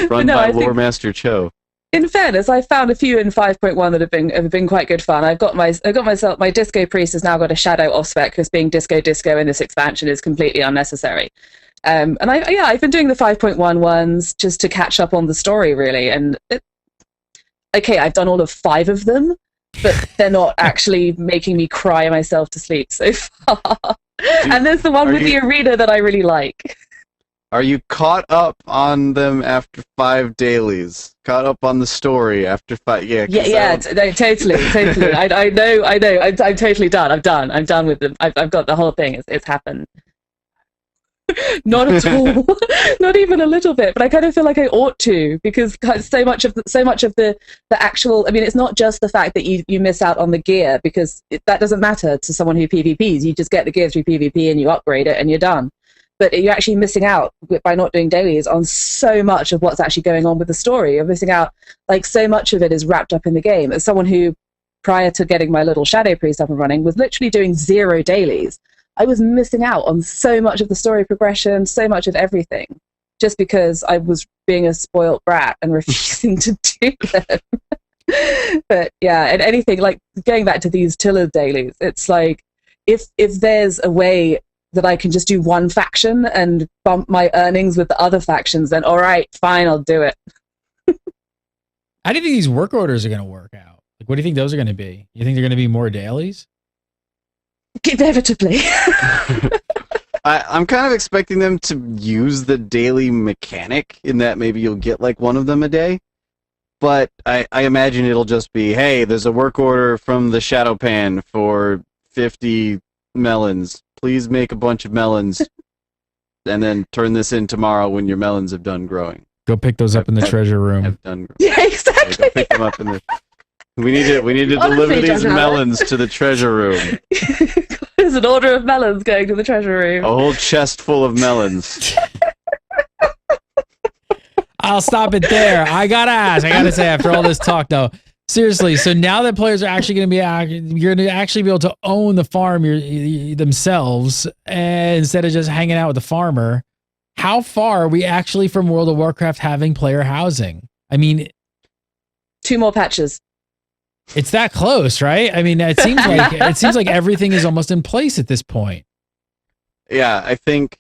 Run by Lore Master Cho. In fairness, I found a few in 5.1 that have been quite good fun. I got myself my Disco Priest has now got a shadow off spec because being disco in this expansion is completely unnecessary. And I've been doing the 5.1 ones just to catch up on the story, really. And I've done all of 5 of them, but they're not actually making me cry myself to sleep so far. And there's the one with the arena that I really like. Are you caught up on them after 5 dailies? Caught up on the story after 5? Yeah. No, totally. I know. I'm totally done. I'm done with them. I've got the whole thing. It's happened. Not at all. Not even a little bit. But I kind of feel like I ought to, because so much of the actual. I mean, it's not just the fact that you miss out on the gear, because that doesn't matter to someone who PvPs. You just get the gear through PvP and you upgrade it and you're done. but you're actually missing out by not doing dailies on so much of what's actually going on with the story. You're missing out, like, so much of it is wrapped up in the game. As someone who, prior to getting my little Shadow Priest up and running, was literally doing 0 dailies, I was missing out on so much of the story progression, so much of everything, just because I was being a spoilt brat and refusing to do them. But yeah, and anything like going back to these Tiller dailies, it's like if there's a way that I can just do one faction and bump my earnings with the other factions, then all right, fine, I'll do it. How do you think these work orders are going to work out? Like, what do you think those are going to be? You think they're going to be more dailies? Inevitably. I'm kind of expecting them to use the daily mechanic in that maybe you'll get like one of them a day. But I imagine it'll just be, hey, there's a work order from the Shadow Pan for 50 melons. Please make a bunch of melons and then turn this in tomorrow when your melons have done growing. Go pick those up in the treasure room. Have done growing. Yeah, exactly. Go pick them up in the... We need to deliver Honestly, these John melons to the treasure room. There's an order of melons going to the treasure room. A whole chest full of melons. I'll stop it there. I gotta say, after all this talk, though, seriously. So now that players are actually going to be, you're going to actually be able to own the farm themselves instead of just hanging out with the farmer. How far are we actually from World of Warcraft having player housing? I mean, 2 more patches. it's that close, right? I mean, it seems like everything is almost in place at this point. Yeah, I think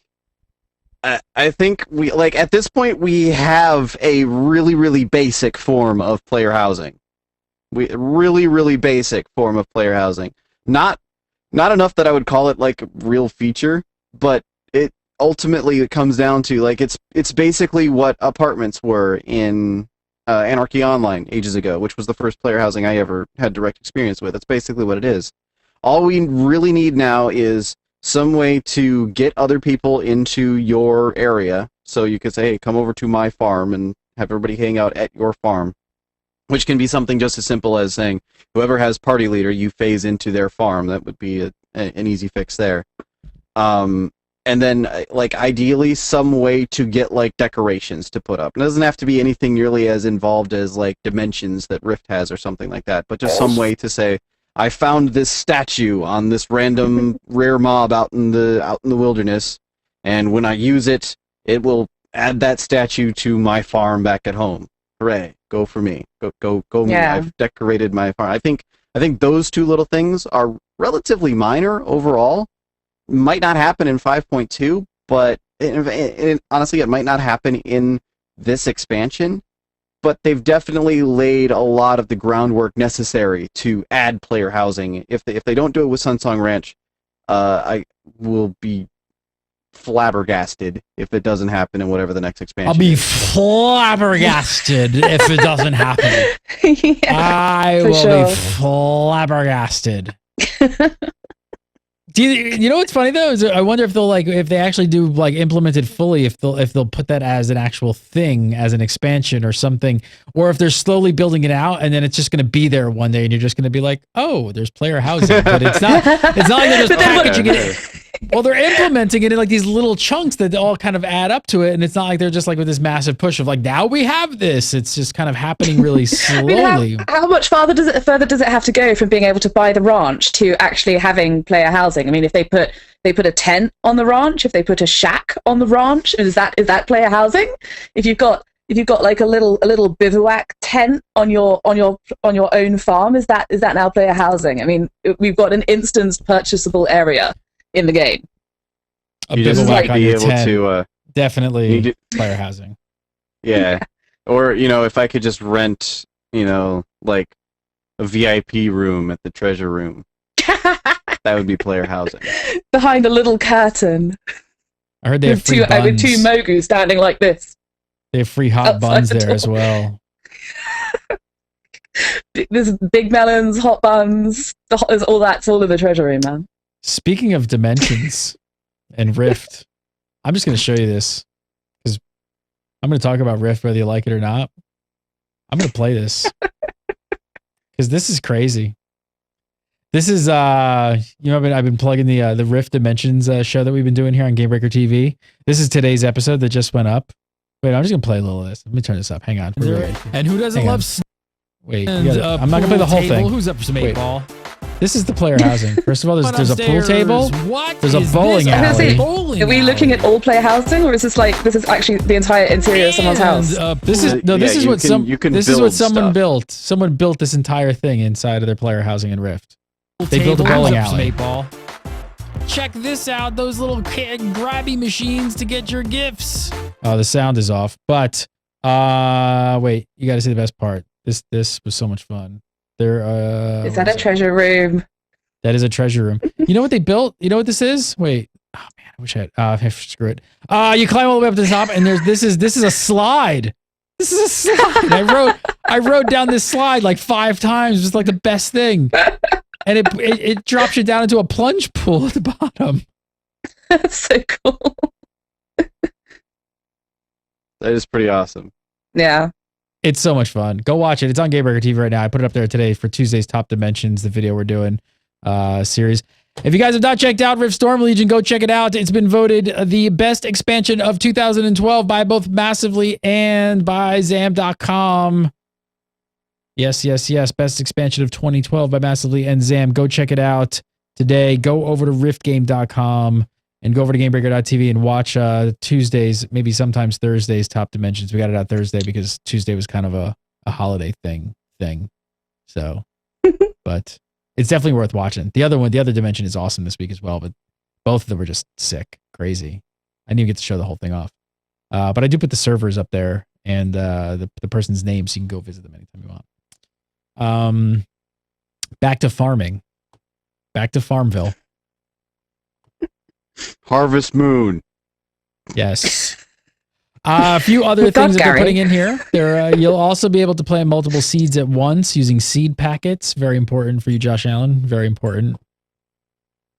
we, like, at this point we have a really, really basic form of player housing. Really basic form of player housing. Not enough that I would call it like a real feature, but it ultimately it comes down to, like, it's basically what apartments were in Anarchy Online ages ago, which was the first player housing I ever had direct experience with. That's basically what it is. All we really need now is some way to get other people into your area, so you could say, hey, come over to my farm and have everybody hang out at your farm, which can be something just as simple as saying, whoever has party leader, you phase into their farm. That would be an easy fix there. And then, like, ideally, some way to get, like, decorations to put up. It doesn't have to be anything nearly as involved as, like, dimensions that Rift has or something like that, but just some way to say, I found this statue on this random rare mob out in the wilderness, and when I use it, it will add that statue to my farm back at home. Hooray! Go for me! Go me! Yeah. I've decorated my farm. I think those 2 little things are relatively minor overall. Might not happen in 5.2, but honestly, it might not happen in this expansion. But they've definitely laid a lot of the groundwork necessary to add player housing. If they don't do it with Sunsong Ranch, I will be flabbergasted if it doesn't happen in whatever the next expansion I'll be is. flabbergasted if it doesn't happen. Yeah, I for will sure. be flabbergasted. Do you know what's funny though? Is I wonder if if they actually do like implement it fully, if they'll put that as an actual thing, as an expansion or something, or if they're slowly building it out and then it's just going to be there one day and you're just going to be like, oh, there's player housing, but it's not like they're just packaging it. Well, they're implementing it in like these little chunks that all kind of add up to it, and it's not like they're just like with this massive push of like, now we have this. It's just kind of happening really slowly. I mean, how much further does it have to go from being able to buy the ranch to actually having player housing? I mean, if they put a tent on the ranch, if they put a shack on the ranch, is that player housing? If you've got like a little bivouac tent on your own farm, is that now player housing? I mean, we've got an instanced purchasable area in the game. A You just bivouac like on be your able tent, to definitely player housing. yeah. Or, if I could just rent, like a VIP room at the treasure room. That would be player housing. Behind a little curtain I heard they have with free with buns. 2 Mogu standing like this. They have free hot outside buns the there as door. well. There's big melons, hot buns, there's all that's all in the treasure room, man. Speaking of dimensions and Rift, I'm just going to show you this because I'm going to talk about Rift whether you like it or not. I'm going to play this because this is crazy. This is I've been plugging the Rift Dimensions show that we've been doing here on Gamebreaker TV. This is today's episode that just went up. Wait, I'm just gonna play a little of this. Let me turn this up. Hang on. And who doesn't love? Wait, I'm not gonna play the whole thing. Who's up for some 8-ball? This is the player housing. First of all, there's a pool table. What? There's a bowling alley. Are we looking at all player housing, or is this actually the entire interior of someone's house? This is what someone built. Someone built this entire thing inside of their player housing in Rift. They built a bowling alley. Check this out, those little grabby machines to get your gifts. Oh, the sound is off. But wait, you got to see the best part. This was so much fun. Is that a treasure room? That is a treasure room. You know what they built? You know what this is? Wait. Oh man, I wish I had screw it. You climb all the way up to the top, and this is a slide. This is a slide. I rode down this slide like 5 times. It was like the best thing. And it drops you down into a plunge pool at the bottom. That's so cool. That is pretty awesome. Yeah. It's so much fun. Go watch it. It's on Gamebreaker TV right now. I put it up there today for Tuesday's Top Dimensions, the video we're doing series. If you guys have not checked out Rift Storm Legion, go check it out. It's been voted the best expansion of 2012 by both Massively and by Zam.com. Yes. Best expansion of 2012 by Massively and Zam. Go check it out today. Go over to riftgame.com and go over to gamebreaker.tv and watch Tuesdays, maybe sometimes Thursdays, Top Dimensions. We got it out Thursday because Tuesday was kind of a holiday thing. So, but it's definitely worth watching. The other dimension is awesome this week as well, but both of them were just sick, crazy. I didn't even get to show the whole thing off. But I do put the servers up there and the person's name, so you can go visit them anytime you want. Back to farming. Back to Farmville. Harvest Moon. Yes. A few other things that they're putting in here. You'll also be able to plant multiple seeds at once using seed packets. Very important for you, Josh Allen. Very important.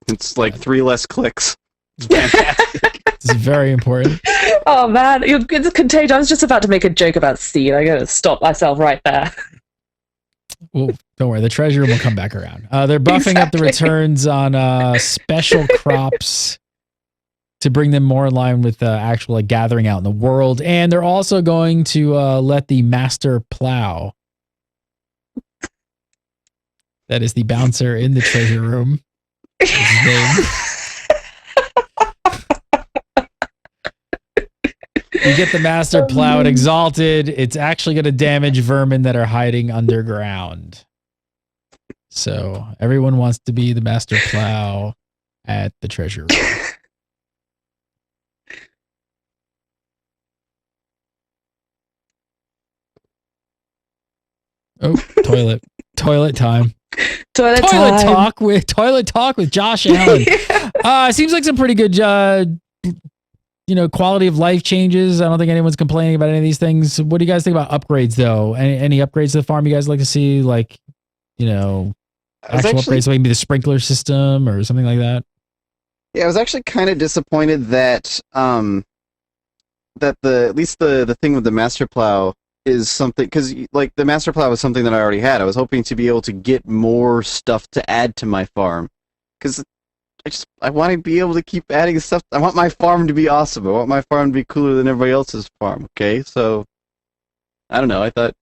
It's like 3 less clicks. It's fantastic. It's very important. Oh man, it's contagious. I was just about to make a joke about seed. I gotta stop myself right there. Well, don't worry. The treasure will come back around. They're buffing up the returns on special crops to bring them more in line with actual gathering out in the world. And they're also going to let the master plow. That is the bouncer in the treasure room. His name. You get the master plow and exalted. It's actually going to damage vermin that are hiding underground. So everyone wants to be the master plow at the treasure room. Oh, toilet time. Toilet talk with Josh Allen. Seems like some pretty good quality of life changes. I don't think anyone's complaining about any of these things. What do you guys think about upgrades though? Any upgrades to the farm you guys like to see? Like, actual upgrades, maybe the sprinkler system or something like that? Yeah, I was actually kind of disappointed that at least the thing with the master plow is something, because like the master plow was something that I already had. I was hoping to be able to get more stuff to add to my farm, because I want to be able to keep adding stuff. I want my farm to be awesome. I want my farm to be cooler than everybody else's farm. Okay, so I don't know. I thought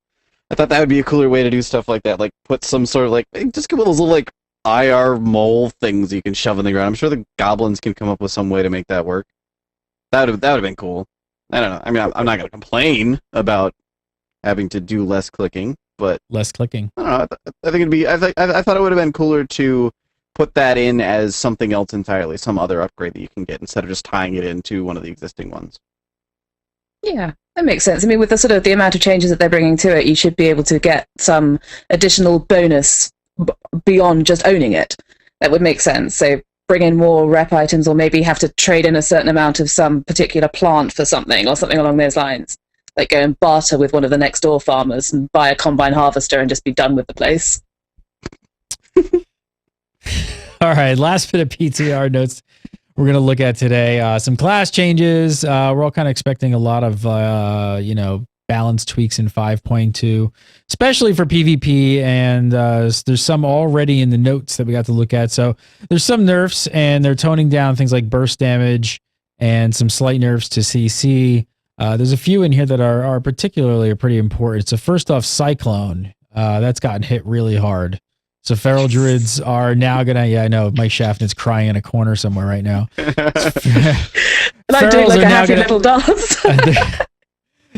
that would be a cooler way to do stuff like that. Like put some sort of just give those little like IR mole things you can shove in the ground. I'm sure the goblins can come up with some way to make that work. That would have been cool. I don't know. I mean, I'm not gonna complain about having to do less clicking, but less clicking. I don't know. I think it'd be. I thought it would have been cooler to put that in as something else entirely, some other upgrade that you can get instead of just tying it into one of the existing ones. Yeah, that makes sense. I mean, with the amount of changes that they're bringing to it, you should be able to get some additional bonus beyond just owning it. That would make sense. So bring in more rep items, or maybe have to trade in a certain amount of some particular plant for something, or something along those lines. Like go and barter with one of the next door farmers and buy a combine harvester and just be done with the place. All right, last bit of PTR notes we're going to look at today. Some class changes. We're all kind of expecting a lot of, balance tweaks in 5.2, especially for PvP. And there's some already in the notes that we got to look at. So there's some nerfs, and they're toning down things like burst damage and some slight nerfs to CC. There's a few in here that are particularly pretty important. So first off, Cyclone. That's gotten hit really hard. So feral druids are now gonna. Yeah, I know Mike Shaftnit's crying in a corner somewhere right now. And I'm doing like a happy little dance.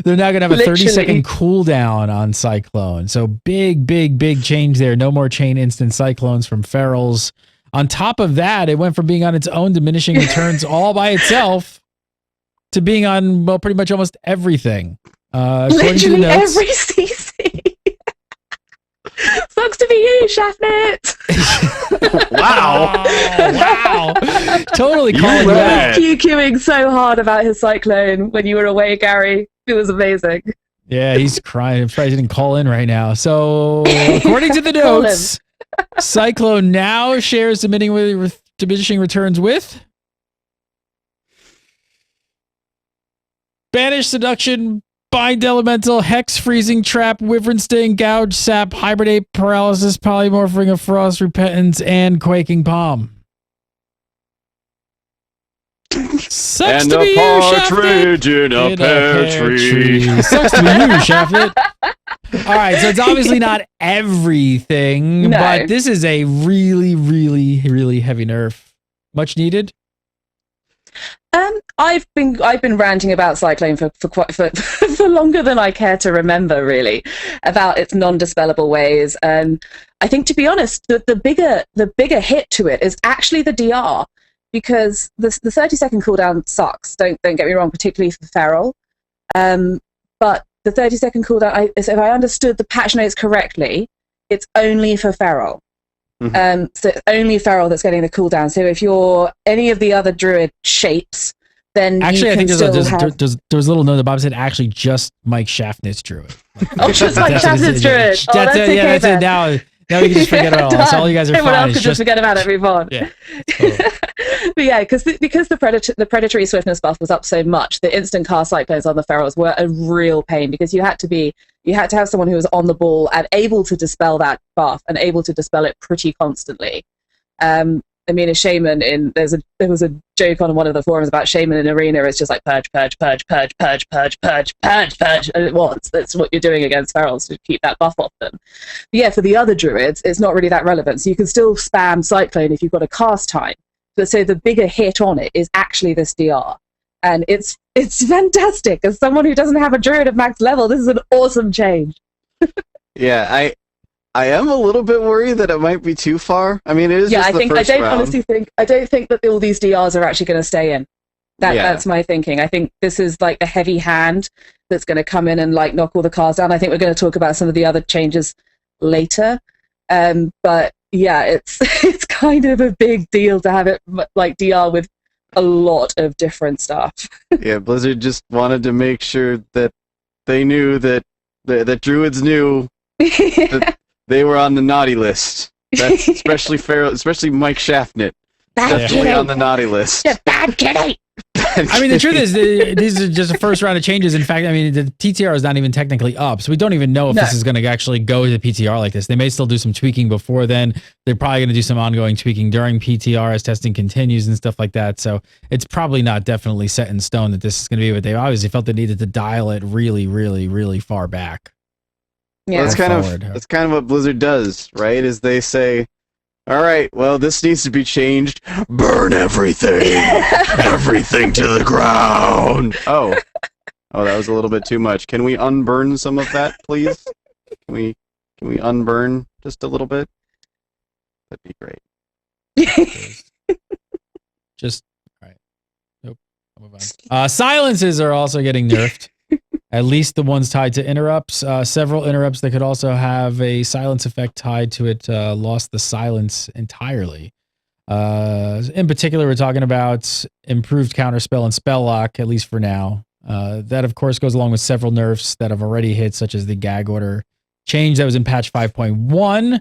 They're now gonna have a Literally. 30-second cooldown on Cyclone. So big change there. No more chain instant cyclones from ferals. On top of that, it went from being on its own diminishing returns all by itself to being on, well, pretty much almost everything. According to the Literally notes, every CC. Sucks to be you, Shaftnit. Wow. wow. Totally You calling read that. it. QQing so hard about his cyclone when you were away, Gary. It was amazing. Yeah, he's crying. I'm surprised he didn't call in right now. So, according to the Call him. notes, Cyclone now shares diminishing returns with Banish, Seduction, Bind Elemental, Hex, Freezing Trap, Wyvern Sting, Gouge, Sap, Hibernate, Paralysis, Polymorphing of Frost, Repentance, and Quaking Palm. Sucks And to a be you, partridge in a In pear tree. Sucks to be you, Shaftnit. All right, so it's obviously not everything, No. but this is a really heavy nerf. Much needed. I've been ranting about Cyclone for for longer than I care to remember, really, about its non-dispellable ways. I think, to be honest, the bigger hit to it is actually the DR, because the 30-second cooldown sucks. Don't get me wrong, particularly for feral. But the 30-second cooldown, if I understood the patch notes correctly, it's only for feral. So it's only feral that's getting the cooldown. So if you're any of the other druid shapes, then Actually, you I can think still there's a little note that Bob said actually just Mike Shaftnit's druid. Oh, just like Shaftnit's druid. Oh, that's it. okay Yeah, that's then. it. Now we can just forget about all this. All you guys are Everyone fine. else It's could just forget about it, move on. Yeah. Totally. But yeah, because the predatory swiftness buff was up so much, the instant cast cyclones on the ferals were a real pain, because you had to have someone who was on the ball and able to dispel that buff and able to dispel it pretty constantly. I mean, a shaman there was a joke on one of the forums about shaman in arena. It's just like purge, and it wants. That's what you're doing against ferals to keep that buff off them. But yeah, for the other druids, it's not really that relevant. So you can still spam cyclone if you've got a cast time. But so the bigger hit on it is actually this DR, and it's fantastic. As someone who doesn't have a druid of max level, this is an awesome change. Yeah, I am a little bit worried that it might be too far. I mean, it is just the first round. I don't think that all these DRs are actually going to stay in. That's my thinking. I think this is like the heavy hand that's going to come in and like knock all the cars down. I think we're going to talk about some of the other changes later. But yeah, it's kind of a big deal to have it like DR with a lot of different stuff. Yeah, Blizzard just wanted to make sure that they knew that druids knew that they were on the naughty list. That's especially Mike Shaftnit. Definitely on the naughty list. Bad kitty. I mean, the truth is, these are just a first round of changes. In fact, I mean, the TTR is not even technically up, so we don't even know if this is going to actually go to PTR like this. They may still do some tweaking before then. They're probably going to do some ongoing tweaking during PTR as testing continues and stuff like that. So it's probably not definitely set in stone that this is going to be, but they obviously felt they needed to dial it really far back. Yeah, Well, that's kind of what Blizzard does, right? Is they say, all right, well, this needs to be changed. Burn everything. Everything to the ground. Oh, that was a little bit too much. Can we unburn some of that, please? Can we unburn just a little bit? That'd be great. Just all right. Nope. I'll move on. Silences are also getting nerfed. At least the ones tied to interrupts. Several interrupts that could also have a silence effect tied to it lost the silence entirely. In particular, we're talking about improved counterspell and spell lock, at least for now. That, of course, goes along with several nerfs that have already hit, such as the gag order change that was in patch 5.1.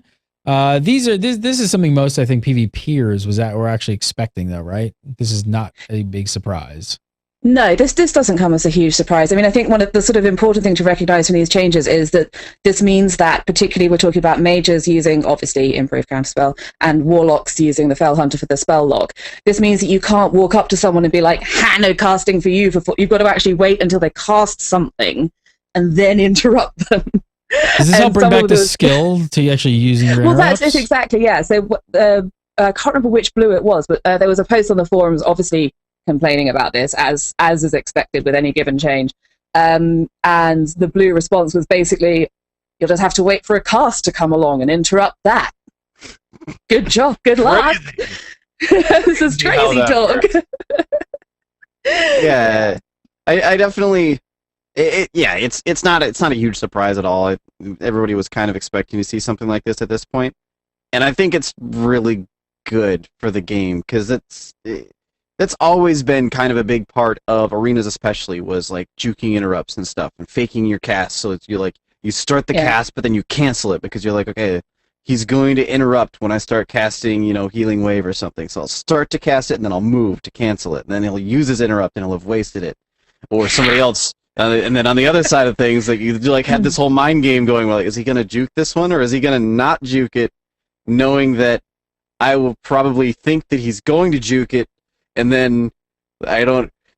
This is something most, I think, PvPers were actually expecting, though, right? This is not a big surprise. No, this doesn't come as a huge surprise. I mean, I think one of the sort of important thing to recognize from these changes is that this means that, particularly we're talking about mages using, obviously, improved counterspell, and warlocks using the Fell Hunter for the spell lock. This means that you can't walk up to someone and be like, no casting for you. You've got to actually wait until they cast something and then interrupt them. Does this help bring back the skill to actually using your interrupts? That's exactly, yeah. So I can't remember which blue it was, but there was a post on the forums, obviously, complaining about this as is expected with any given change, and the blue response was basically, you'll just have to wait for a cast to come along and interrupt that. Good job, good luck. This is crazy talk. Yeah, I definitely it's not a huge surprise at all. Everybody was kind of expecting to see something like this at this point, and I think it's really good for the game because that's always been kind of a big part of arenas, especially, was like juking interrupts and stuff and faking your cast. So it's you start the cast, but then you cancel it because you're like, okay, he's going to interrupt when I start casting, Healing Wave or something. So I'll start to cast it and then I'll move to cancel it. And then he'll use his interrupt and he'll have wasted it. Or somebody else. And then on the other side of things, like you had this whole mind game going. Like, is he going to juke this one or is he going to not juke it, knowing that I will probably think that he's going to juke it? And then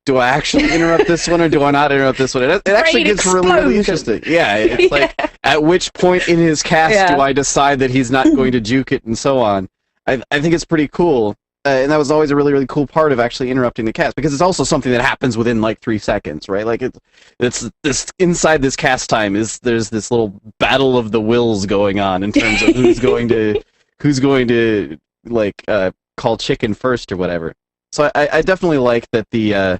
do I actually interrupt this one or do I not interrupt this one? It actually gets really interesting. Yeah, it's like, at which point in his cast do I decide that he's not going to juke it and so on? I think it's pretty cool. And that was always a really, really cool part of actually interrupting the cast, because it's also something that happens within like 3 seconds, right? Like it's this inside this cast time there's this little battle of the wills going on in terms of who's going to like call chicken first or whatever. So I definitely like that the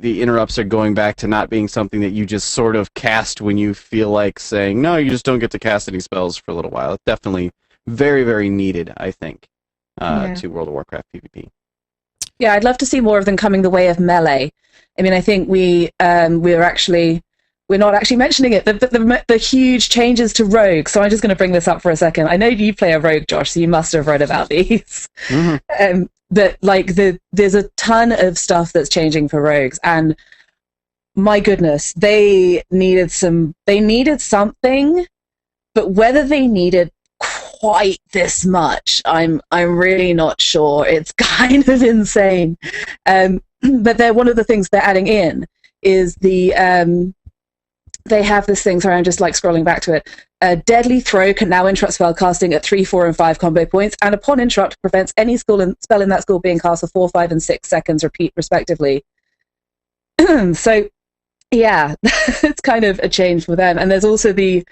interrupts are going back to not being something that you just sort of cast when you feel like saying, no, you just don't get to cast any spells for a little while. It's definitely very, very needed, I think, to World of Warcraft PvP. Yeah, I'd love to see more of them coming the way of melee. I mean, I think we're not actually mentioning it, the huge changes to rogue. So I'm just going to bring this up for a second. I know you play a rogue, Josh, so you must have read about these. Mm-hmm. That like there's a ton of stuff that's changing for rogues, and my goodness, they needed something, but whether they needed quite this much, I'm really not sure. It's kind of insane. But one of the things they're adding in is they have this thing, sorry, I'm just like scrolling back to it. A deadly throw can now interrupt spell casting at 3, 4, and 5 combo points, and upon interrupt prevents any spell in that skill being cast for 4, 5, and 6 seconds, repeat respectively. So, yeah, it's kind of a change for them. And there's also the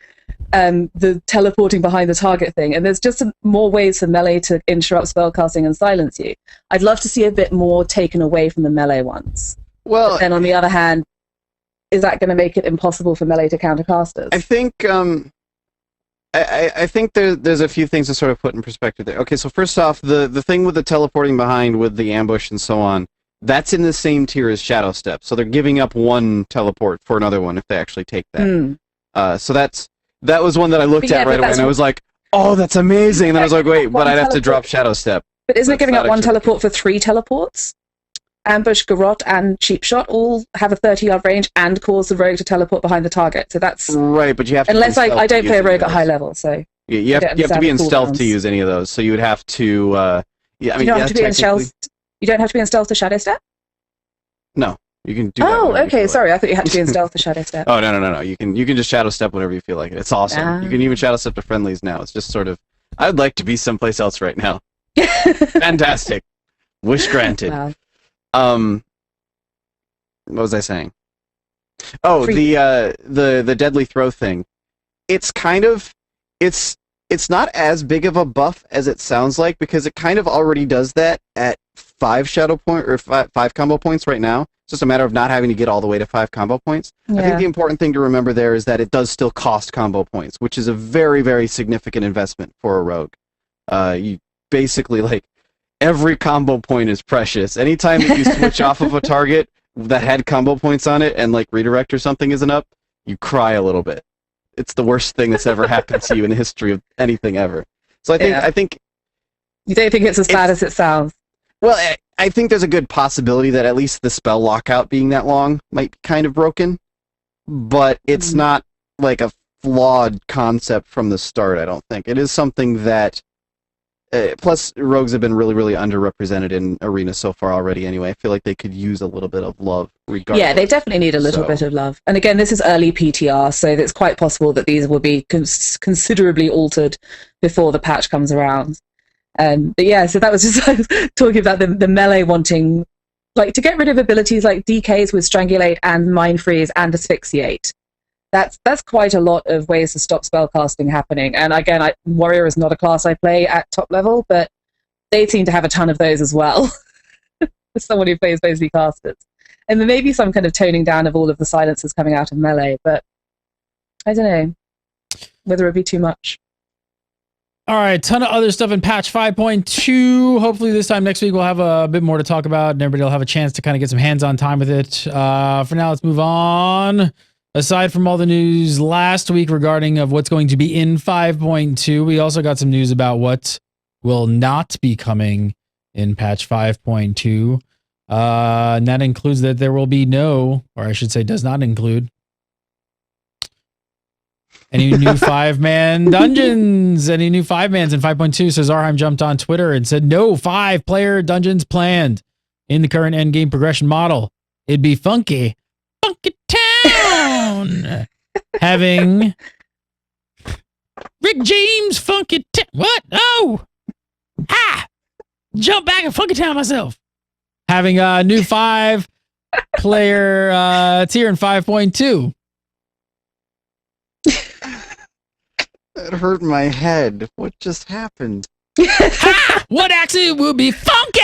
teleporting behind the target thing, and there's just more ways for melee to interrupt spell casting and silence you. I'd love to see a bit more taken away from the melee ones. Well, but then on the other hand, is that going to make it impossible for melee to counter casters? I think I think there's a few things to sort of put in perspective there. Okay, so first off, the thing with the teleporting behind with the ambush and so on, that's in the same tier as Shadow Step. So they're giving up one teleport for another one if they actually take that. So that was one that I looked at right away, and I was like, oh, that's amazing. And then I was like, wait, but I'd have to drop Shadow Step. But isn't it giving up one teleport for 3 teleports? Ambush, Garrote, and Cheap Shot all have a 30-yard range and cause the rogue to teleport behind the target. So that's right, but you have to unless I don't play a rogue at high level, so you have to be in stealth to use any of those. So you would have to you don't have to be in stealth. You don't have to be in stealth to Shadow Step. No, you can do. Oh, okay. Sorry, I thought you had to be in stealth to Shadow Step. Oh no. You can just Shadow Step whenever you feel like it. It's awesome. You can even Shadow Step to friendlies now. It's just sort of. I'd like to be someplace else right now. Fantastic. Wish granted. Wow. What was I saying? Oh, the deadly throw thing. It's kind of it's not as big of a buff as it sounds like, because it kind of already does that at 5 shadow point or 5 combo points right now. It's just a matter of not having to get all the way to 5 combo points. Yeah. I think the important thing to remember there is that it does still cost combo points, which is a very, very significant investment for a rogue. You basically, like, every combo point is precious. Anytime that you switch off of a target that had combo points on it and like redirect or something isn't up, you cry a little bit. It's the worst thing that's ever happened to you in the history of anything ever. So I think you don't think it's as bad as it sounds. Well, I think there's a good possibility that at least the spell lockout being that long might be kind of broken, but it's not like a flawed concept from the start, I don't think. It is something that... plus, rogues have been really, really underrepresented in Arena so far already anyway. I feel like they could use a little bit of love regardless. Yeah, they definitely need a little bit of love. And again, this is early PTR, so it's quite possible that these will be considerably altered before the patch comes around. But yeah, so that was just talking about the melee wanting, like, to get rid of abilities like DKs with Strangulate and Mind Freeze and Asphyxiate. That's quite a lot of ways to stop spellcasting happening. And again, Warrior is not a class I play at top level, but they seem to have a ton of those as well. As someone who plays mostly casters. And there may be some kind of toning down of all of the silences coming out of melee, but I don't know whether it would be too much. All right, ton of other stuff in patch 5.2. Hopefully this time next week we'll have a bit more to talk about and everybody will have a chance to kind of get some hands-on time with it. For now, let's move on. Aside from all the news last week regarding of what's going to be in 5.2, we also got some news about what will not be coming in patch 5.2. And that includes that there will be no, or I should say does not include, any new 5-man dungeons, any new 5-mans in 5.2. So Zarheim jumped on Twitter and said, no 5-player dungeons planned in the current endgame progression model. It'd be funky. Funky Town! Having Rick James Funky Town. What? Oh! Ah! Jump back and Funky Town myself. Having a new 5-player tier in 5.2. It hurt my head. What just happened? Ha! What actually would be funky?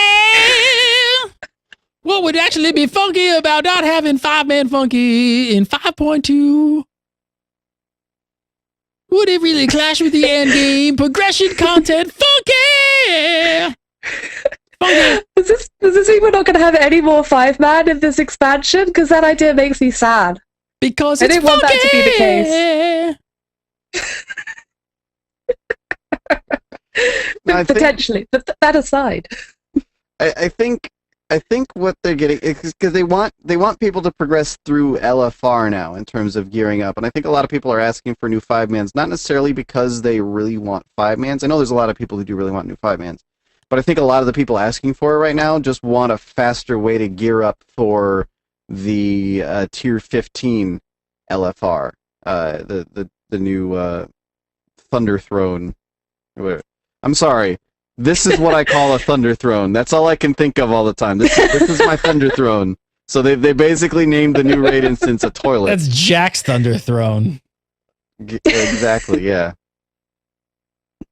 What would actually be funky about not having 5-man funky in 5.2? Would it really clash with the end game progression content? Funky! Funky. Does this mean we're not going to have any more 5-man in this expansion? Because that idea makes me sad. Because I it's didn't want that to be the case. Potentially, but that aside, I think what they're getting is because they want people to progress through LFR now in terms of gearing up, and I think a lot of people are asking for new 5-mans, not necessarily because they really want 5-mans. I know there's a lot of people who do really want new 5-mans, but I think a lot of the people asking for it right now just want a faster way to gear up for the tier 15 LFR, the new Thunder Throne. I'm sorry. This is what I call a Thunder Throne. That's all I can think of all the time. This is my Thunder Throne. So they basically named the new raid instance a toilet. That's Jack's Thunder Throne. Exactly, yeah.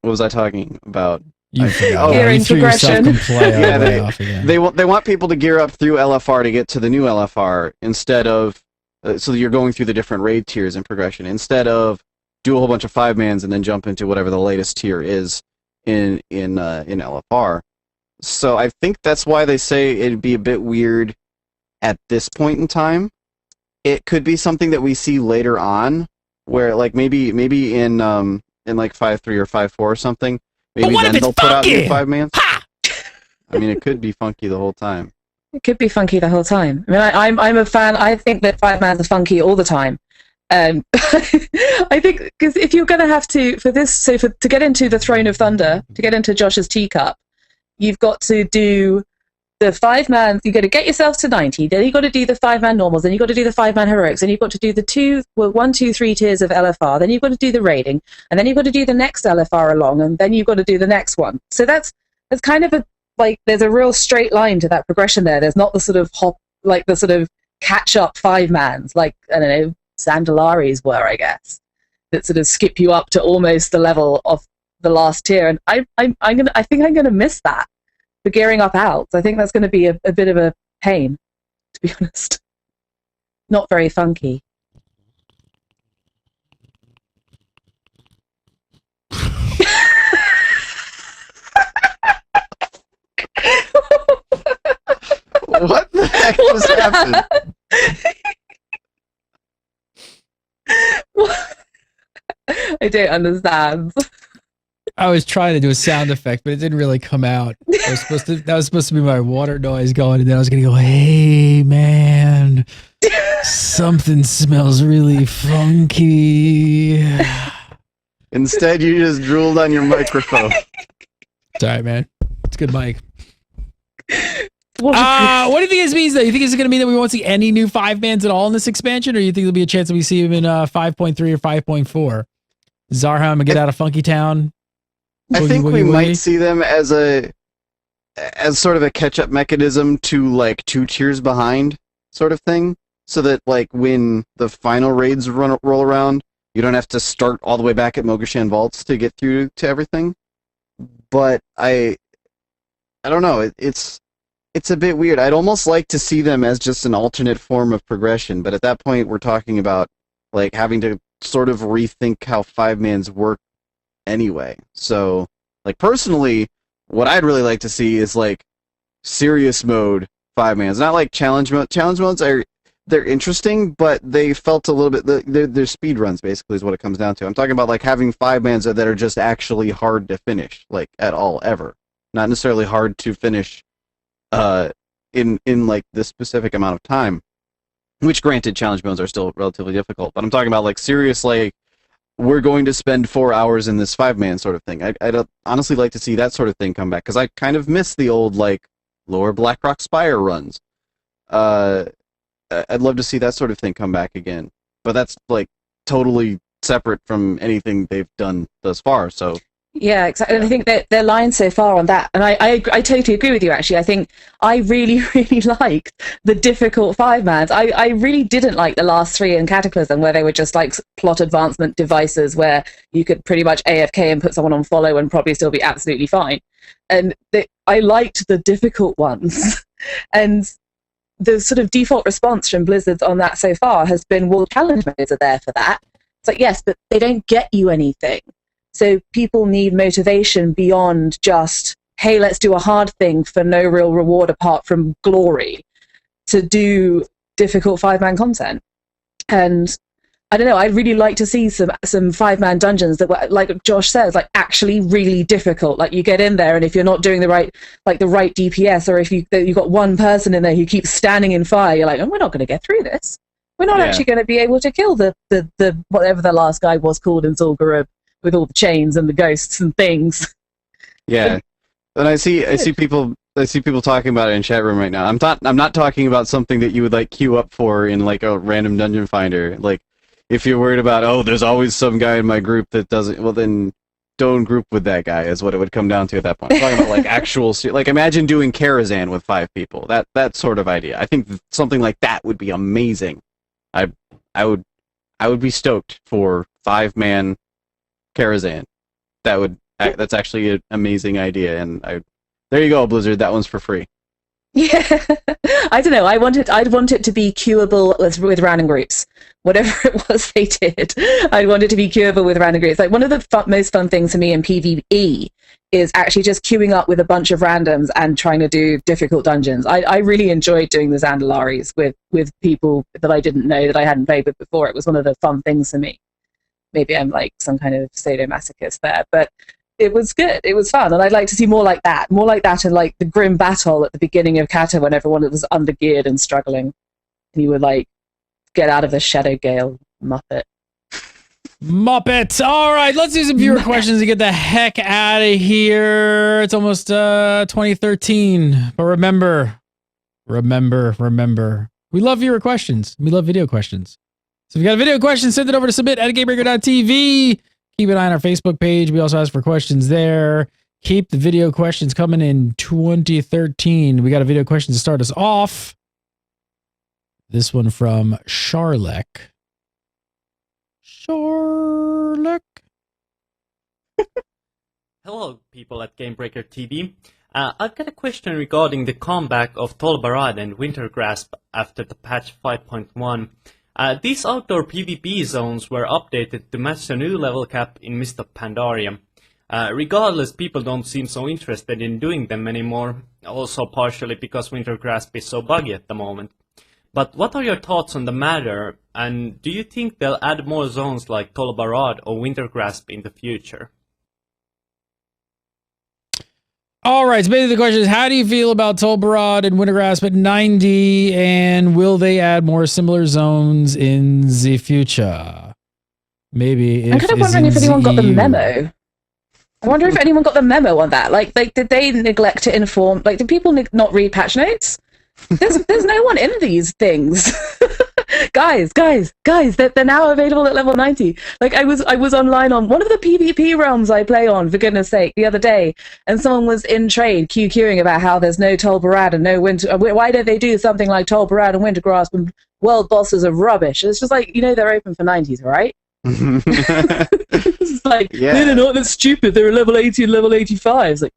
What was I talking about? You Gearing progression. They want people to gear up through LFR to get to the new LFR instead of so you're going through the different raid tiers in progression instead of do a whole bunch of 5-mans and then jump into whatever the latest tier is in LFR. So I think that's why they say it'd be a bit weird at this point in time. It could be something that we see later on, where like maybe in like 5.3 or 5.4 or something. Maybe then they'll put out new 5-mans. I mean, it could be funky the whole time. It could be funky the whole time. I mean, I'm a fan. I think that 5-mans are funky all the time. I think because if you're going to have to to get into the Throne of Thunder, to get into Josh's teacup, you've got to do the 5-man. You got to get yourself to 90. Then you got to do the 5-man normals. Then you got to do the 5-man heroics. Then you've got to do the 1, 2, 3 tiers of LFR. Then you've got to do the raiding, and then you've got to do the next LFR along, and then you've got to do the next one. So that's kind of there's a real straight line to that progression there. There's not the sort of the sort of catch up 5-mans like I don't know. Zandalari's were, I guess, that sort of skip you up to almost the level of the last tier, and I think I'm gonna miss that for gearing up out. I think that's going to be a bit of a pain, to be honest. Not very funky. What the heck just happened? I don't understand. I was trying to do a sound effect, but it didn't really come out. That was supposed to be my water noise going, and then I was gonna go, "Hey man, something smells really funky." Instead, you just drooled on your microphone. It's all right, man. It's a good mic. What What do you think this means, though? You think it's going to mean that we won't see any new 5-mans at all in this expansion, or you think there'll be a chance that we see him in 5.3 or 5.4? Zarham and get out of Funky Town. I think we might see them as sort of a catch-up mechanism to like 2 tiers behind sort of thing, so that like when the final raids roll around, you don't have to start all the way back at Mogashan Vaults to get through to everything. But I don't know. It's a bit weird. I'd almost like to see them as just an alternate form of progression, but at that point, we're talking about like having to sort of rethink how 5-mans work anyway. So, like personally, what I'd really like to see is like serious mode 5-mans, not like challenge mode. Challenge modes they're interesting, but they felt a little bit they're speed runs basically is what it comes down to. I'm talking about like having 5-mans that are just actually hard to finish, like at all ever, not necessarily hard to finish in like this specific amount of time, which granted challenge modes are still relatively difficult, but I'm talking about like serious, like we're going to spend 4 hours in this 5-man sort of thing. I'd honestly like to see that sort of thing come back, because I kind of miss the old like lower Blackrock Spire runs. I'd love to see that sort of thing come back again, but that's like totally separate from anything they've done thus far, so Yeah, exactly. And I think that their line so far on that, and I totally agree with you, actually. I think I really, really liked the difficult 5-mans. I really didn't like the last 3 in Cataclysm, where they were just like plot advancement devices where you could pretty much AFK and put someone on follow and probably still be absolutely fine. And I liked the difficult ones. And the sort of default response from Blizzard on that so far has been, well, challenge modes are there for that. It's like, yes, but they don't get you anything. So people need motivation beyond just, hey, let's do a hard thing for no real reward apart from glory, to do difficult 5-man content. And I don't know, I'd really like to see some 5-man dungeons that were, like Josh says, like actually really difficult. Like you get in there, and if you're not doing the right DPS, or if you've got one person in there who keeps standing in fire, you're like, oh, we're not going to get through this. We're not actually going to be able to kill the whatever the last guy was called in Zul'Gurub, with all the chains and the ghosts and things. Yeah, and I see people talking about it in chat room right now. I'm not talking about something that you would like queue up for in like a random dungeon finder. Like if you're worried about, oh, there's always some guy in my group that doesn't, well then don't group with that guy is what it would come down to at that point. I'm talking about like actual, like imagine doing Karazhan with 5 people. That sort of idea. I think something like that would be amazing. I would be stoked for 5-man Karazhan. That's actually an amazing idea, and there you go, Blizzard. That one's for free. Yeah, I don't know. I'd want it to be queuable with random groups. Whatever it was they did, I'd want it to be queuable with random groups. Like one of the most fun things for me in PvE is actually just queuing up with a bunch of randoms and trying to do difficult dungeons. I really enjoyed doing the Zandalaris with people that I didn't know, that I hadn't played with before. It was one of the fun things for me. Maybe I'm like some kind of sadomasochist there, but it was good. It was fun, and I'd like to see more like that and like the grim battle at the beginning of Kata when everyone was undergeared and struggling, and you would like get out of the Shadow Gale, Muppet. All right, let's do some viewer questions to get the heck out of here. It's almost 2013, but remember, we love viewer questions. We love video questions. So if you got a video question, send it over to submit@gamebreaker.tv. Keep an eye on our Facebook page. We also ask for questions there. Keep the video questions coming in 2013. We got a video question to start us off. This one from Charlek. Hello, people at Gamebreaker TV. I've got a question regarding the comeback of Tolbarad and Wintergrasp after the patch 5.1. These outdoor PvP zones were updated to match the new level cap in Mist of Pandaria. Regardless, people don't seem so interested in doing them anymore, also partially because Wintergrasp is so buggy at the moment. But what are your thoughts on the matter, and do you think they'll add more zones like Tolbarad or Wintergrasp in the future? All right, so basically the question is, how do you feel about Tolbarad and Wintergrasp at 90, and will they add more similar zones in the future? Maybe if I'm kind of wondering if anyone got the EU. memo. I wonder if anyone got the memo on that. Like did they neglect to inform? Like, did people not read patch notes? There's no one in these things. guys, they're now available at level 90. Like, I was online on one of the PvP realms I play on, for goodness sake, the other day, and someone was in trade QQing about how there's no Tolbarad and no Winter. Why don't they do something like Tolbarad and Wintergrasp and world bosses are rubbish? It's just like, they're open for 90s, right? It's like, Yeah. no, they're not. That's stupid. They're level 80 and level 85. It's like,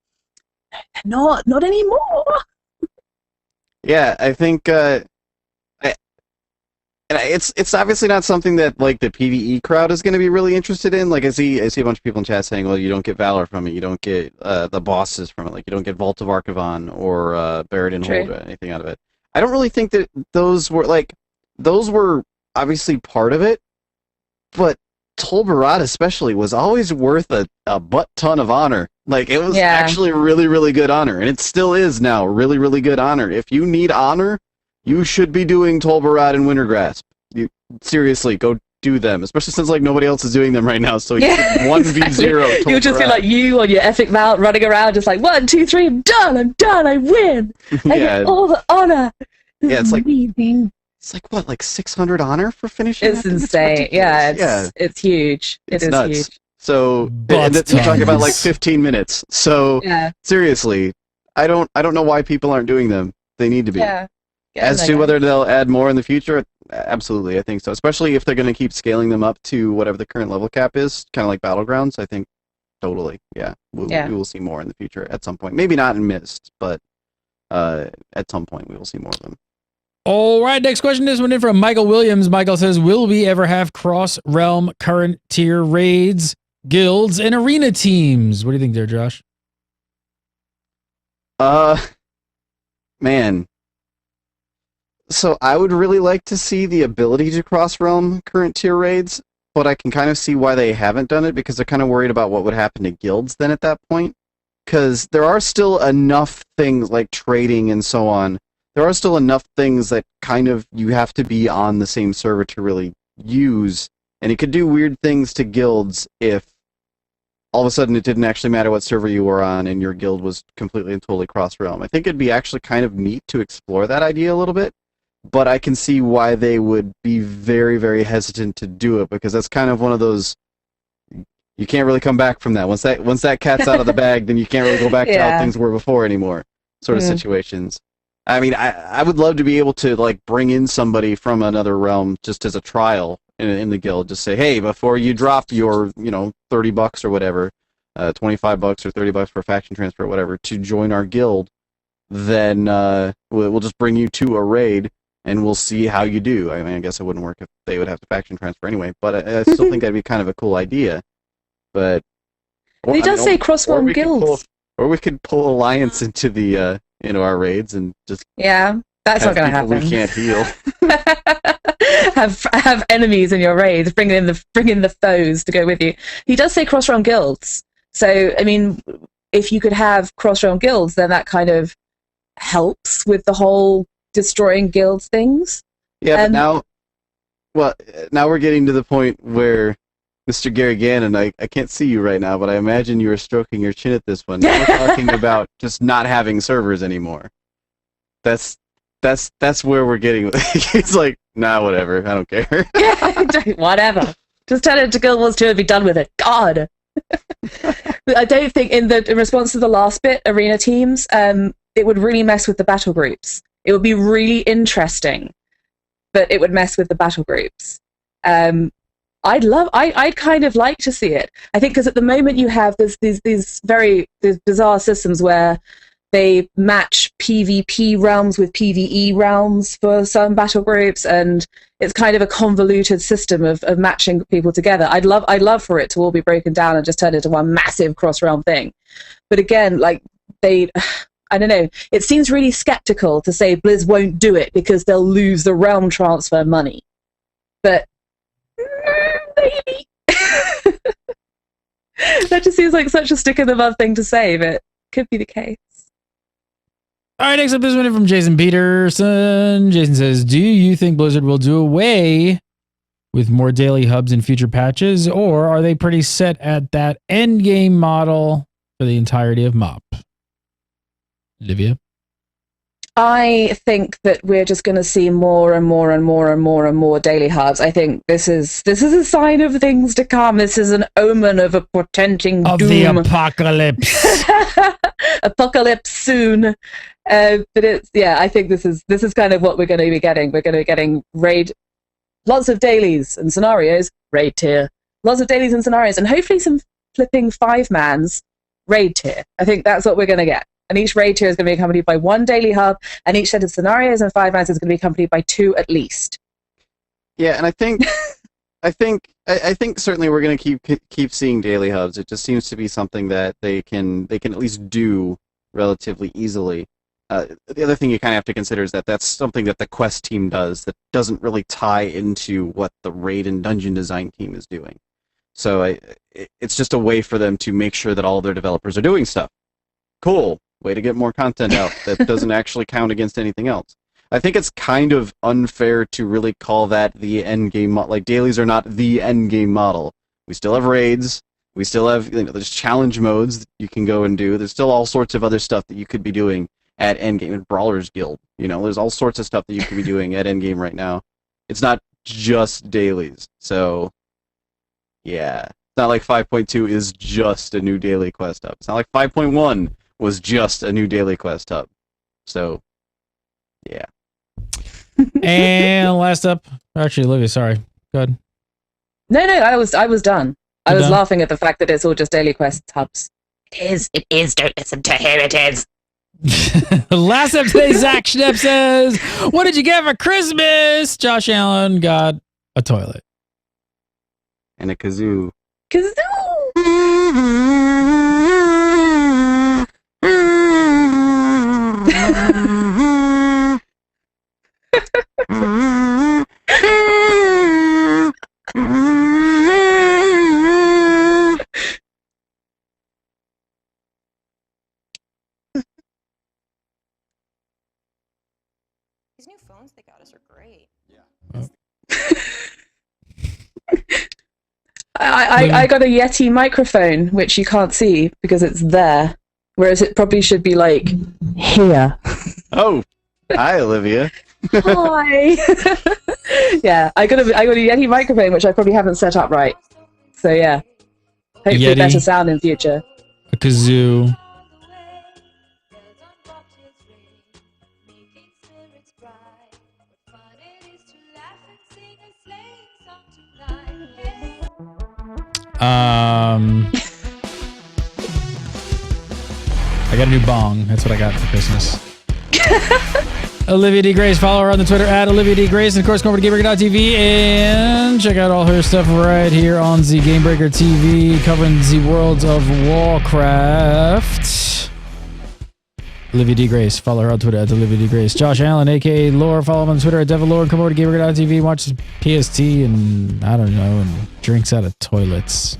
not anymore. Yeah, I think it's obviously not something that like the PvE crowd is going to be really interested in. Like I see a bunch of people in chat saying, well, you don't get Valor from it, you don't get the bosses from it, like you don't get Vault of Archivon or Buried in Hold or anything out of it. I don't really think that those were obviously part of it, but Tolbarad especially was always worth a butt ton of honor. Like, it was actually really, really good honor, and it still is now really, really good honor. If you need honor, you should be doing Tolbarad and Wintergrasp. You seriously go do them, especially since like nobody else is doing them right now. So you should 1v0. You'll just be like you on your epic mount running around, just like 1, 2, 3, I'm done, I win. I get all the honor. Yeah, it's like what, like 600 honor for finishing? It's insane. It's huge. It's nuts. huge. So and you're talking about like 15 minutes. So seriously, I don't know why people aren't doing them. They need to be. Yeah. As to whether they'll add more in the future, absolutely, I think so. Especially if they're going to keep scaling them up to whatever the current level cap is, kind of like Battlegrounds. I think totally, we will see more in the future at some point. Maybe not in Mist, but at some point we will see more of them. All right, next question. This one in from Michael Williams. Michael says, will we ever have cross-realm current tier raids, guilds, and arena teams? What do you think there, Josh? Man. So I would really like to see the ability to cross-realm current tier raids, but I can kind of see why they haven't done it, because they're kind of worried about what would happen to guilds then at that point. Because there are still enough things like trading and so on. There are still enough things that kind of you have to be on the same server to really use, and it could do weird things to guilds if all of a sudden it didn't actually matter what server you were on and your guild was completely and totally cross-realm. I think it'd be actually kind of neat to explore that idea a little bit, but I can see why they would be very, very hesitant to do it, because that's kind of one of those, you can't really come back from that. Once that cat's out of the bag, then you can't really go back to how things were before anymore, sort of situations. I mean, I would love to be able to like bring in somebody from another realm just as a trial in the guild. Just say, hey, before you drop your $30 or whatever, $25 or $30 for faction transfer or whatever to join our guild, then we'll just bring you to a raid and we'll see how you do. I mean, I guess it wouldn't work if they would have to faction transfer anyway, but I still think that'd be kind of a cool idea. But they does say cross-realm guilds, or we could pull Alliance into the our raids and just that's not going to happen. We can't heal. have enemies in your raids. Bring in the foes to go with you. He does say cross-realm guilds. So I mean, if you could have cross-realm guilds, then that kind of helps with the whole destroying guilds things. Yeah, but now we're getting to the point where Mr. Gary Gannon, I can't see you right now, but I imagine you were stroking your chin at this one. Now we're talking about just not having servers anymore. That's where we're getting. He's like, nah, whatever, I don't care. Whatever. Just tell it to Guild Wars 2 and be done with it. God. I don't think in response to the last bit, arena teams, it would really mess with the battle groups. It would be really interesting, but it would mess with the battle groups. I'd kind of like to see it. I think because at the moment you have these bizarre systems where they match PvP realms with PvE realms for some battle groups, and it's kind of a convoluted system of matching people together. I'd love for it to all be broken down and just turn into one massive cross-realm thing. But again, like I don't know, it seems really skeptical to say Blizz won't do it because they'll lose the realm transfer money. But maybe. That just seems like such a stick in the mud thing to say, but could be the case. All right, next up, this one from Jason Peterson. Jason says, do you think Blizzard will do away with more daily hubs in future patches, or are they pretty set at that end game model for the entirety of MOP? Olivia? I think that we're just going to see more and more and more and more and more daily hubs. I think this is a sign of things to come. This is an omen of a portending Of doom. the apocalypse. Apocalypse soon. But it's, yeah, I think this is kind of what we're going to be getting. We're going to be getting raid, lots of dailies and scenarios, raid tier, lots of dailies and scenarios, and hopefully some flipping 5-mans raid tier. I think that's what we're going to get. And each raid tier is going to be accompanied by 1 daily hub, and each set of scenarios and 5-mans is going to be accompanied by 2 at least. Yeah, and I think I think certainly we're going to keep seeing daily hubs. It just seems to be something that they can at least do relatively easily. The other thing you kind of have to consider is that that's something that the quest team does that doesn't really tie into what the raid and dungeon design team is doing. So it's just a way for them to make sure that all of their developers are doing stuff. Cool. Way to get more content out that doesn't actually count against anything else. I think it's kind of unfair to really call that the end game model. Like, dailies are not the end game model. We still have raids. We still have, there's challenge modes that you can go and do. There's still all sorts of other stuff that you could be doing at endgame. In Brawlers Guild, there's all sorts of stuff that you could be doing at endgame right now. It's not just dailies. So, yeah. It's not like 5.2 is just a new daily quest hub. It's not like 5.1 was just a new daily quest hub. So, yeah. And last up, actually, Olivia, sorry. Go ahead. No, I was done. I You're was done? laughing at the fact that it's all just daily quest hubs. It is. Don't listen to him. It is. Last up today's Zach Schnepp says, what did you get for Christmas? Josh Allen got a toilet. And a kazoo. These new phones they got us are great. I got a Yeti microphone, which you can't see because it's there, whereas it probably should be like here. Oh, hi, Olivia. Hi. Yeah, I got a Yeti microphone, which I probably haven't set up right. So yeah, hopefully Yeti. better sound in future. A kazoo. I got a new bong. That's what I got for Christmas. Olivia D. Grace. Follow her on the Twitter at Olivia D. Grace. And of course, come over to GameBreaker.tv and check out all her stuff right here on the GameBreaker TV, covering the Worlds of Warcraft. Olivia D. Grace. Follow her on Twitter at Olivia D. Grace. Josh Allen, aka Lore. Follow him on Twitter at Devil Lore. And come over to GameBreaker.tv, watch PST, and I don't know, and drinks out of toilets.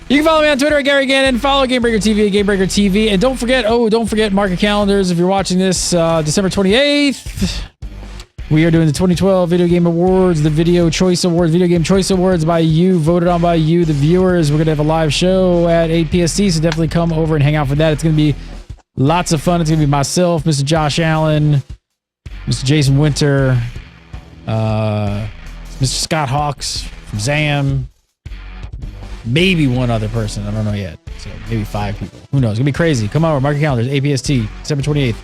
You can follow me on Twitter at Gary Gannon. Follow GameBreaker TV at GameBreaker TV. And don't forget, mark your calendars if you're watching this December 28th. We are doing the 2012 Video Game Awards, the Video Choice Awards, Video Game Choice Awards by you, voted on by you, the viewers. We're going to have a live show at 8 PST, so definitely come over and hang out for that. It's going to be lots of fun. It's going to be myself, Mr. Josh Allen, Mr. Jason Winter, Mr. Scott Hawks from ZAM, maybe one other person. I don't know yet. So maybe 5 people. Who knows? It's going to be crazy. Come over, mark your calendars, 8 PST, December 28th.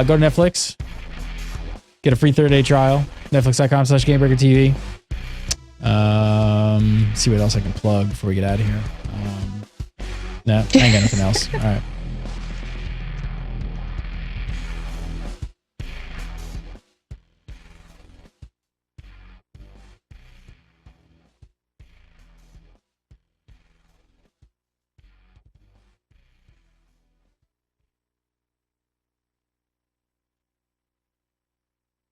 Go to Netflix. Get a free 30-day trial. Netflix.com/GameBreakerTV. See what else I can plug before we get out of here. No, I ain't got nothing else. All right.